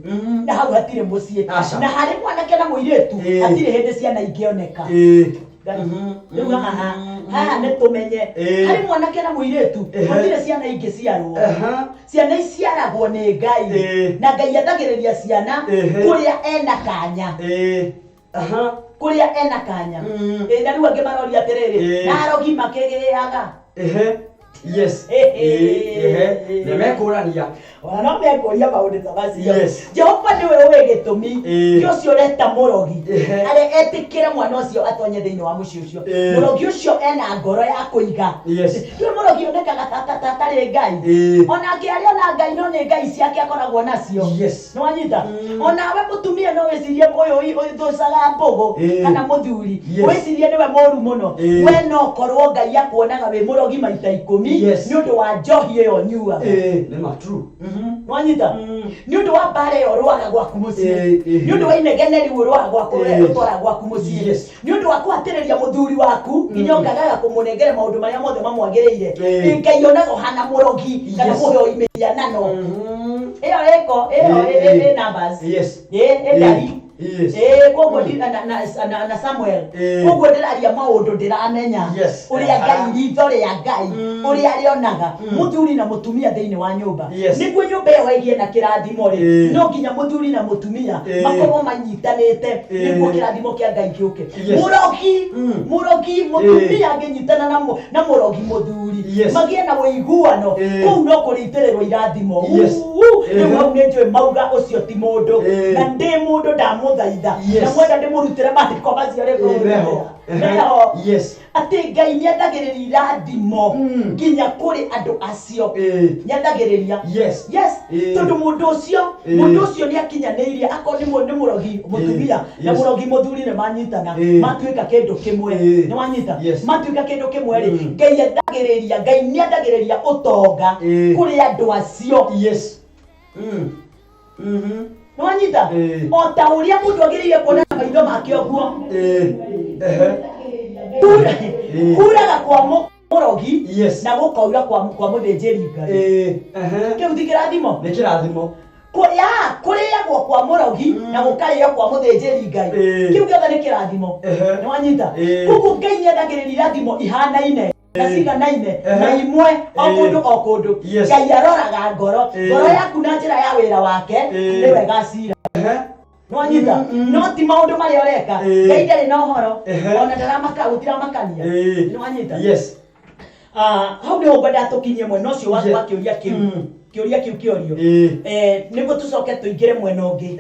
na hau hatirĩ mũciĩ na harĩ mwanake na mũirĩtu hatirĩ hĩndĩ ciana ingĩoneka rĩu haha nĩ tũmenye harĩ mwanake na mũirĩtu hatirĩ ciana ingĩ ciarwo ciana iciaragwo nĩ Ngai na Ngai endagĩrĩria ciana kũrĩa ena kanya kũrĩa ena kanya na rĩu angĩ maroria atĩrĩrĩ na arogi makĩgĩaga yes nemekũrania ona no mekũria maũndũ ta macio Jehova nĩwe ũĩ gĩtũmi kĩũcio ũreta mũrogi arĩa etĩkĩre mwana ũcio atonye thĩinĩ wa mũciĩ ũcio mũrogi ũcio ena ngoro ya kũiga rĩu mũrogi onekaga tatarĩ Ngai onake arĩ ona Ngai no nĩ Ngai ciake akoragwo nacio nĩwanyita onawe mũtumia no wĩcirie ũyũ thũcaga mbũgũ kana mũthuri wĩcirie nĩwe mũru mũno we no korwo Ngai akuonaga wĩ mũrogi maita 10 nĩ ũndũ wa njohi ĩyo nyuaga nĩma true mwanyita nĩ ũndũ wa mbara ĩyo rwaga gwaku mũciĩ nĩ ũndũ wa inegene rĩu rwaga gwaku rũtwara gwaku mũciĩ nĩ ũndũ wa kũhatĩrĩria mũthuri waku nginya ũkagaga kũmũnengere maũndũ marĩa mothe mamwagĩrĩire Ngai onaga hana mũrogi kana mũheo imĩhianano ĩyo ĩko ĩyo numbers ndari koguo na Samuel koguo ndĩraria maũndũ ndĩramenya ũrĩa Ngai ritho rĩa Ngai ũrĩa arĩonaga mũthuri na mũtumia thĩinĩ wa nyũmba nĩguo nyũmba ĩyo ĩgĩe na kĩrathimo rĩ no nginya mũthuri na mũtumia makorwo manyitanĩte nĩguo kĩrathimo kĩa Ngai gĩũke mũrogi mũtumia angĩnyitana na mũrogi mũthuri magĩe na ũiguano kũu no kũrĩitĩrĩrwo irathimo rĩu hau nĩ njũĩ mauga ũcio ti mũndũ na ndĩ mũndũ ndamũthaitha na mwenda ndĩmũrutĩre maandĩko macio atĩ Ngai nĩendagĩrĩria irathimo nginya kũrĩ andũ acio nĩendagĩrĩria tondũ mũndũ ũcio nĩakinyanĩirie akorwo nĩ mũrogi mũtumia na mũrogi mũthuri nĩmanyitana matuĩka kĩndũ kĩmwe nĩwanyita matuĩka kĩndũ kĩmwe rĩ Ngai nĩendagĩrĩria ũtonga kũrĩ andũ acio nĩwanyita o ta ũrĩa mũndũ agĩrĩire kuona na maitho make ũguo kuraga kwa mũrogi na gũkaura kwa mũthĩnjĩri Ngai kĩu ti kĩrathimo nĩ kĩrathimo kũrĩagwo kwa mũrogi na gũkarĩo kwa mũthĩnjĩri Ngai kĩu gĩothe nĩ kĩrathimo nĩwanyita koguo Ngai nĩendagĩrĩria irathimo ihanaine na ciganaine na imwe o kũndũ Ngai aroraga ngoro yaku na njĩra ya wĩra wake nĩwe gacira nĩwanyita no ti maũndũ marĩa ũreka Ngai ndarĩ na ũhoro ona gũtiramakania nĩwanyita hau nĩho ngwenda tũkinyie mwena ũcio wa kĩũria kĩu kĩorio nĩguo tũcoke tũingĩre mwena ũngĩ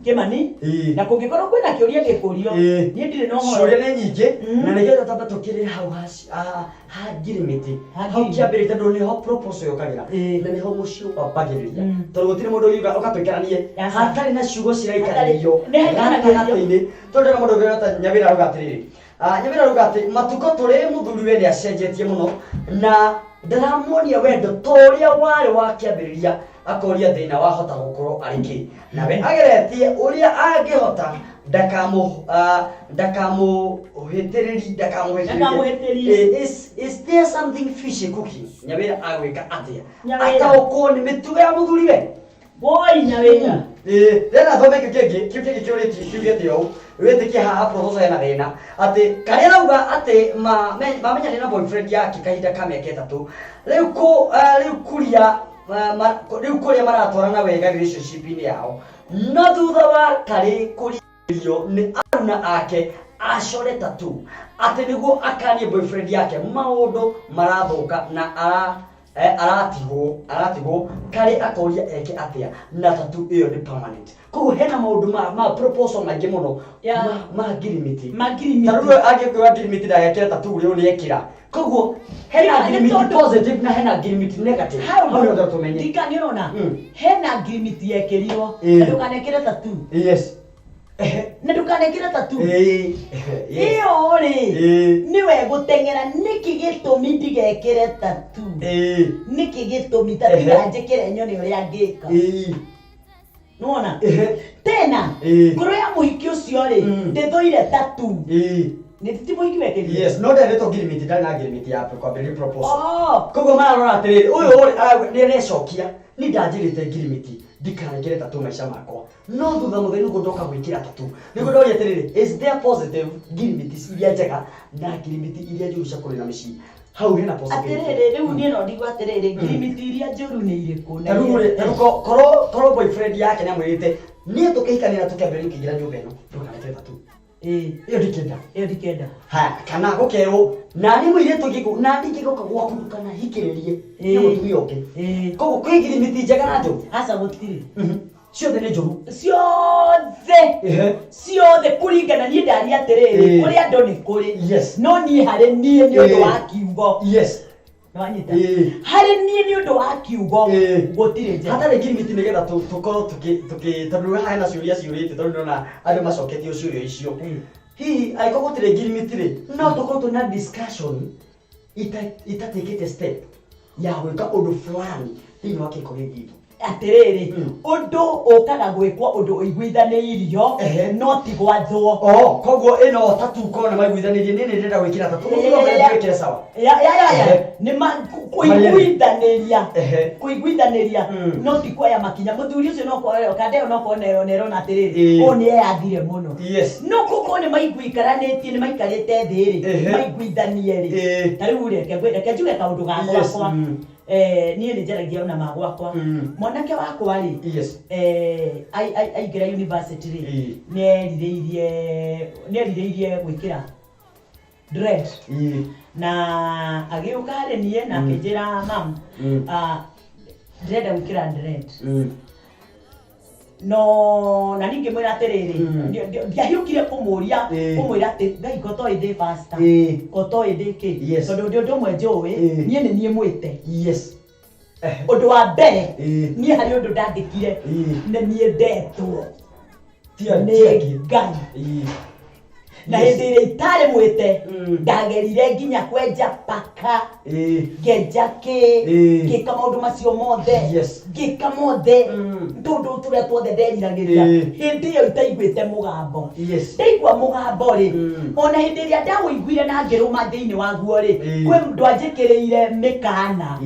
Kĩmani na kũngĩkorwo kwĩna kĩũria gĩkũrio niĩ ndirĩ na ũhoro ciũria nĩ nyingĩ na nĩgetha tamba tũkĩrĩ hau ha ngirimiti hau kĩambĩrĩte tondũ nĩho proposal yũkagĩra na nĩho mũciĩ wambagĩrĩria tondũ gũtirĩ mũndũ ũgiuga ũgatũikaranie hatarĩ na ciugo ciraikarĩrio gatagatĩ-inĩ tondũ na mũndũ ũgĩota Nyawĩra auga atĩrĩrĩ Nyawĩra auga atĩ matukũ tũrĩ mũthuriwe nĩacenjetie mũno na ndaramuonia wendo ta ũrĩa warĩ wa kĩambĩrĩria akoria thĩna wahota gũkorwo arĩ kĩ nawe ageretie ũrĩa angĩhota ndakamũhĩtĩrĩrie is there something fishy cooking Nyawĩra agwĩka atĩa ataũkwo nĩ mĩtugo ya mũthuriwe woi Nyawĩra rĩna thome kĩngĩ kiugĩte ũũ wĩtĩkia haha proposal hena thĩna atĩ karĩa arauga atĩ mamenyanire na boyfriend yake kahinda ka mĩaka 3 rĩu kũrĩa maratwarana wega relationship-inĩ yao no thutha wa karĩ kũrĩrio nĩ aruna ake acore tatu atĩ nĩguo akanie boyfriend yake maũndũ marathũka na aratigwo karĩ akoria eke atĩa na tatu ĩyo nĩ permanent koguo hena maũndũ ma proposal maingĩ mũno ma ngirimiti tarũo angĩkĩoya ngirimiti ndagekĩra tatu rĩu nĩekĩra koguo hena ngirimiti positive na hena ngirimiti negative hau nĩho tũmenye ndika nĩũrona hena ngirimiti yekĩrirwo na ndũkanekĩre tatu na ndũkanekĩre tatu ĩyo rĩ nĩwe gũteng'era nĩkĩ gĩtũmi ndigekĩre tatu nĩkĩ gĩtũmi tatiga njĩkĩre nyone ũrĩa ngĩka nĩwona tena ngoro ya mũhiki ũcio rĩ ndĩthũire tatu Ni timo ikiwekeria. Yes, no ndere to ngirimiti ndana ngirimiti yape kwa beli proposal. Oh, kogo marora atiriri uyu ni recokia ni ndanjirite ngirimiti ndikanekere tatu maisha makwa no thutha mutheri gudoka gwikira tatu niguo ndori atiriri is there positive ngirimiti iria njega na ngirimiti iria njuru cia kuri na mici hau hena possibility atiriri riu ni no ndigwa atiriri ngirimiti iria njuru ni iriku na riu koro boyfriend yake ni amwirite ni tukihikania na tukambere ngigira nyumba ino ndukanekere tatu iyo ndikenda ha kana gukero na ni mwire tugiku na ndigigoka gwaku kana hikiririe ni mutumia oke kogo kwigiri miti njega na njo asa gutiri ciothe ni njuru ciothe kuringana ni ndari atiriri kuri andu ni kuri no ni hari nie ni undu wa kiugo Nwanyita hari nie ni undu wa kiugo gutiri njega hatari ngirimiti nigetha tukorwo tondu hana ciuria ciurite tondu na andu macoketio ciuria icio hihi aiko gutire ngirimiti ri no tukorwo tuna discussion itatekete step ya gwika undu fulani thini wa kiko gitu atiriri undu ukaga gwikwo undu uiguithaniirio no ti gwathwo koguo ino tatu kona maiguithanirie nini ndenda gwikira tatu gwikira sawa ni kuiguithaniria no ti kwaya makinya muthuri ucio no kwa kadeo no kwa nero na atiriri o ni yathire muno no kuko ni maiguikaranitie ni maikarite thiri maiguithanie ri tariu reke njuge kaundu gakwa niye ni jaragia ona magwakwa mwanake wakwa ri aigira university ri nerireirie gwikira dread na agiuka ri niye na kijira mam dread gwikira dread no na ninge mwira atiriri ndiahiukire kumuria kumwira ati ngai goto inde faster goto inde ki tondu ndio mwe njowe nie ni mwite undu wa mbere nie hari undu ndandikire na nie ndetwo ni ngai na hindi ire itare mwite ndagerire nginya kwenja paka ngenja ngika maundu macio mothe ngika mothe ntundu turia tuothe nderiragirira hindi iyo itaiguite mugambo ndaigua mugambo ri ona hindi iria ndawiguire na ngiruma thiini waguo ri kwi ndwanjikireire mikana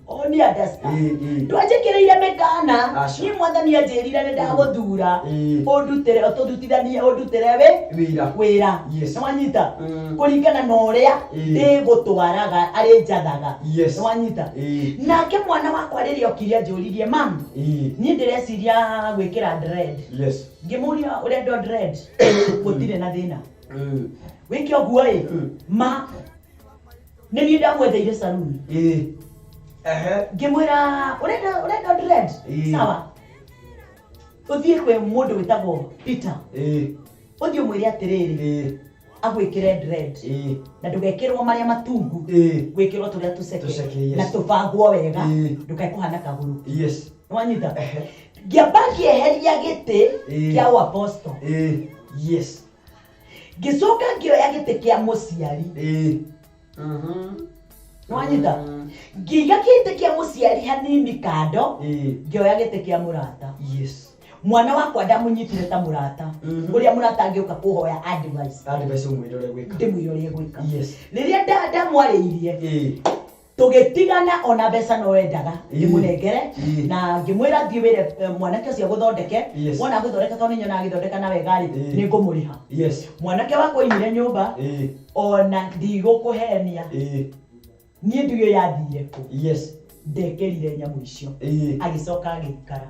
oni understand ndwanjikireire mikana ni mwathani anjirire ni ndaguthura undutire utundutithanie undutire wira nwanyita kuringana na uria ndigutwaraga ari njathaga nwanyita nake mwana wakwa riria okiria njuririe mam ni ndireciria gwikira dread ngimuria uria ndo dread gutire na thina wiki oguo ma ni ni ndamwetheire saluni ngimwira urenda dread sawa uthie kwe mundu witagwo Peter uthie mwire atiriri agwikire dread na ndugekirwo maria matungu gwikirwo turia tuceke na tubangwo wega ndukaikuhana kaguru nwanyita ngiambaki eheria giti kia apostle gicoka ngioya giti kia muciari nwanyita ngiga kiti kia muciari hanini kando ngioya giti kia murata mwana wakwa ndamunyitire ta murata uria murata angiuka kuhoya advice umwire uria gwika ndimwire uria gwika riria ndamwariirie tugitigana ona mbeca no wendaga ndimunengere na ngimwira thie wire mwanake ucio guthondeke wona guthondeka tondu nyona agithondeka na wega ri ni ngumuriha mwanake wakwa imire nyumba ona ndigukuhenia nie ndio yathire ku ndekerire nyamu icio agicoka agikara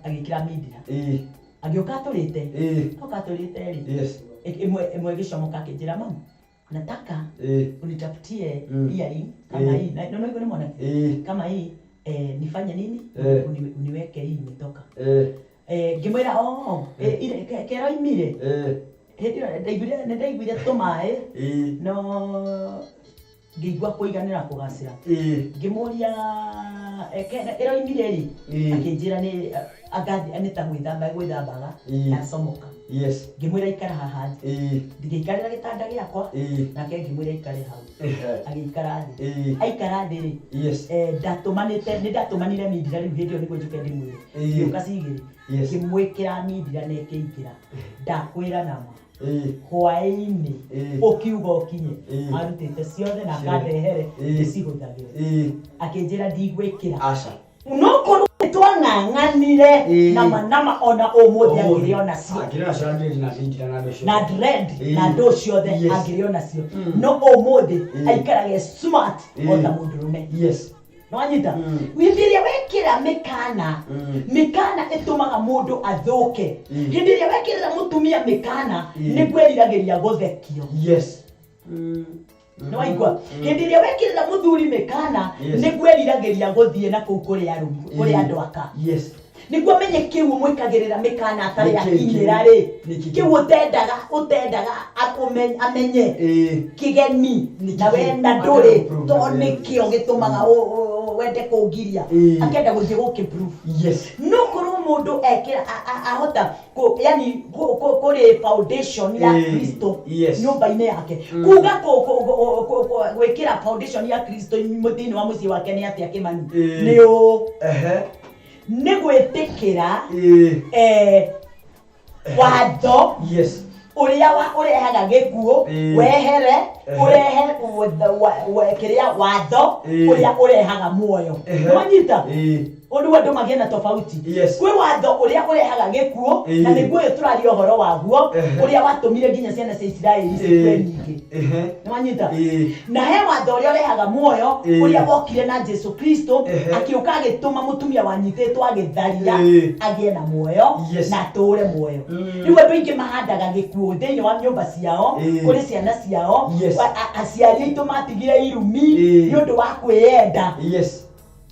agikira midira agioka turite ri imwe gicomoka kinjira mama nataka unitafutie earring kama hii na ndio ni mwana kama hii nifanye nini uniweke hii imetoka ngimwira ile kero imire ndaiguire tumae no ngigwa kuiganira kugacira ngimuria Ĩroimire rĩ akĩnjĩra nĩ agathi anita gwĩthambaga nacomoka ngĩmwĩra ikara haha ngĩikarĩra gĩtanda gĩakwa nake ngĩmwĩra ikare hau agĩikara thĩ aikara thĩ rĩ ndatũmanire mindira rĩu hĩndĩ ĩyo nĩguo njuke ndĩmwĩre ngĩũka cigĩrĩ ngĩmwĩkĩra mindira na ĩkĩingĩra ndakwĩra nama hwaĩ-inĩ ũkiuga ũkinye arutĩte ciothe na akandehere ndĩcihũthagĩre akĩnjĩra ndigwĩkĩra no korwo twang'ang'anire nama ona ũmũthĩ angĩrĩona cio na dread na ndũ ciothe angĩrĩona cio no ũmũthĩ aikarage smart ota mũndũrũme Nwanyita, hĩndĩ ĩrĩa wekĩra mĩkana ĩtũmaga mũndũ athũke. Hĩndĩ ĩrĩa wekĩrĩra mũtumia mĩkana nĩ kwĩriragĩria gũthekio. Nĩwaigua, hĩndĩ ĩrĩa wekĩrĩra mũthuri mĩkana nĩ kwĩriragĩria gũthiĩ na kũu kũrĩ andũ aka. Nĩguo menye kĩu mwĩkagĩrĩra mĩkana atarĩ akinyĩra rĩ, kĩu ũtendaga amenye kĩgeni na we na ndũrĩ tondũ nĩkĩo gĩtũmaga wende kũngiria akenda gũthiĩ gũkĩprove. No korwo mũndũ ekĩra ahota yani kũrĩ foundation ya Kristo nyũmba-inĩ yake, kuga gwĩkĩra foundation ya Kristo thĩinĩ wa mũciĩ wake nĩ atĩa Kĩmani? Nĩ gwĩtĩkĩra watho ũrĩa ũrehaga gĩkuũ wehere ũrehe kĩrĩa watho ũrĩa ũrehaga muoyo. Wanyita ũndũ andũ magĩe na tofauti. Kwĩ watho ũrĩa ũrehaga gĩkuũ na nĩguo ũyũ tũraria ũhoro waguo ũrĩa watũmire nginya ciana cia Isiraeli cikue nyingĩ. Wanyita na he watho ũrĩa ũrehaga muoyo ũrĩa wokire na Jesu Kristo akĩũka agĩtũma mũtumia wanyitĩtwo agĩtharia agĩe na muoyo na atũre muoyo. Rĩu andũ aingĩ mahandaga gĩkuũ thĩinĩ wa nyũmba ciao kũrĩ ciana ciao, aciari aitũ matigire irumi nĩ ũndũ wa kwĩyenda.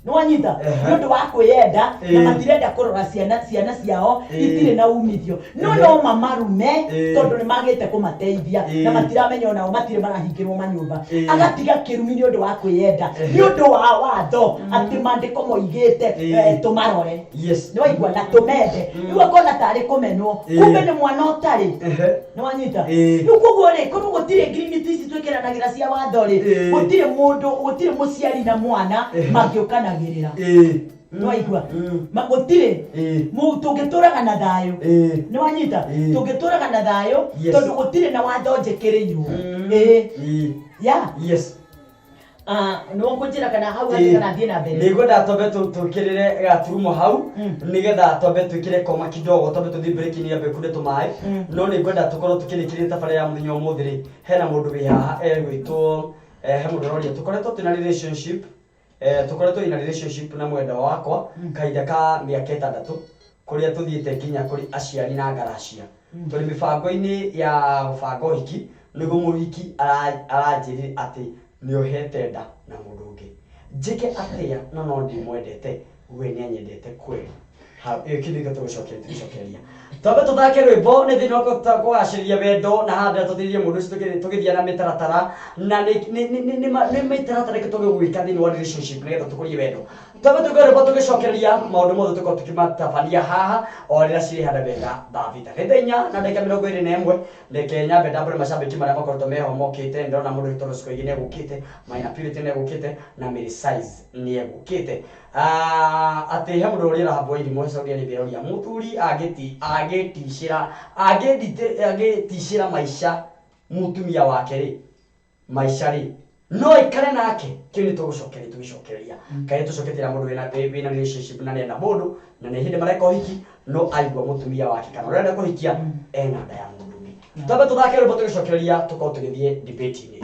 Nwanyita nĩ ũndũ wa kwĩyenda na matirenda kũrora ciana ciao itirĩ na umithio, no mamarume tondũ nĩ magĩte kũmateithia na matiramenya onao matirĩ marahingĩrwo manyũmba, agatiga kĩrumi nĩ ũndũ wa kwĩyenda nĩ ũndũ wa watho atĩ maandĩko moigĩte tũmarore. Nĩwaigua na tũmende, rĩu akona tarĩ kũmenwo kumbe nĩ mwana ũtarĩ. Nĩwanyita rĩu koguo rĩ, korwo gũtirĩ ngirimiti ici twĩkĩranagĩra cia watho rĩ, gũtirĩ mũciari na mwana mangĩũkana Nĩwaigua gũtirĩ tũngĩtũraga na thayũ. Nĩwanyita tũngĩtũraga na thayũ tondũ gũtirĩ na watho njĩkĩrĩirwo. Nĩwakũnjĩra kana hau kana thiĩ na mbere? Nĩngwenda twambe tũkĩrĩre gaturumo hau nĩgetha twambe twĩkĩre koma kidogo twambe tũthiĩ break-inĩ ya mbere tũmaĩ, no nĩngwenda tũkorwo tũkĩrĩkĩrĩte tabarĩra ya mũthenya ũmũthĩ rĩ, hena mũndũ wĩ haha egwĩtwo he mũndũ ũroria tũkoretwo twĩna relationship tukoretwo ina relationship na mwenda wakwa kahinda ka mĩaka 6 kũrĩa tũthiĩte nginya kũrĩ aciari na ngaracia. Tũrĩ mĩbango-inĩ ya gũbanga ũhiki nĩguo mũhiki aranjĩrire atĩ nĩohete nda na mũndũ ũngĩ. Njĩke atĩa na no ndimwendete we nĩanyendete kweli? Kĩndũ tũgũcokeria twambe tũthake rwĩmbo nĩ thĩinĩ wa kũgacĩria wendo na handũ tũthĩrie mũndũ ũcio tũgĩthiĩ na mĩtaratara na nĩ mĩtaratara ĩrĩkũ tũgwĩka thĩinĩ wa relationship nĩgetha tũkũrie wendo. Twambe tũgĩe rwĩmbo tũgĩcokereria maũndũ mothe tũkorwo tũkĩmatabania haha o rĩrĩa cirĩ handa wega thaa thita nĩ 4:21 reke nyambe ndambũre macambĩki marĩa makoretwo meho mokĩte. Ndĩrona mũndũ Victor Skoigi nĩ egũkĩte, Maina Purity nĩ egũkĩte na Mary Size nĩ egũkĩte. Atĩ he mũndũ ũrĩa rahabwo irimũ Saudia nĩ mbĩroria mũthuri agĩticĩra maica mũtumia wake rĩ maica rĩ no ikare nake. Kĩu nĩ tũgĩcokereria kaĩ tũcoketera mũndũ wĩna relationship na nenda mũndũ na nĩ hĩndĩ mareka ũhiki no aigua mũtumia wake kana ũrenda kũhikia ena nda ya mũndũ. Twambe tũthake rwĩmbo tũgĩcokereria tũkorwo tũgĩthiĩ debate-inĩ.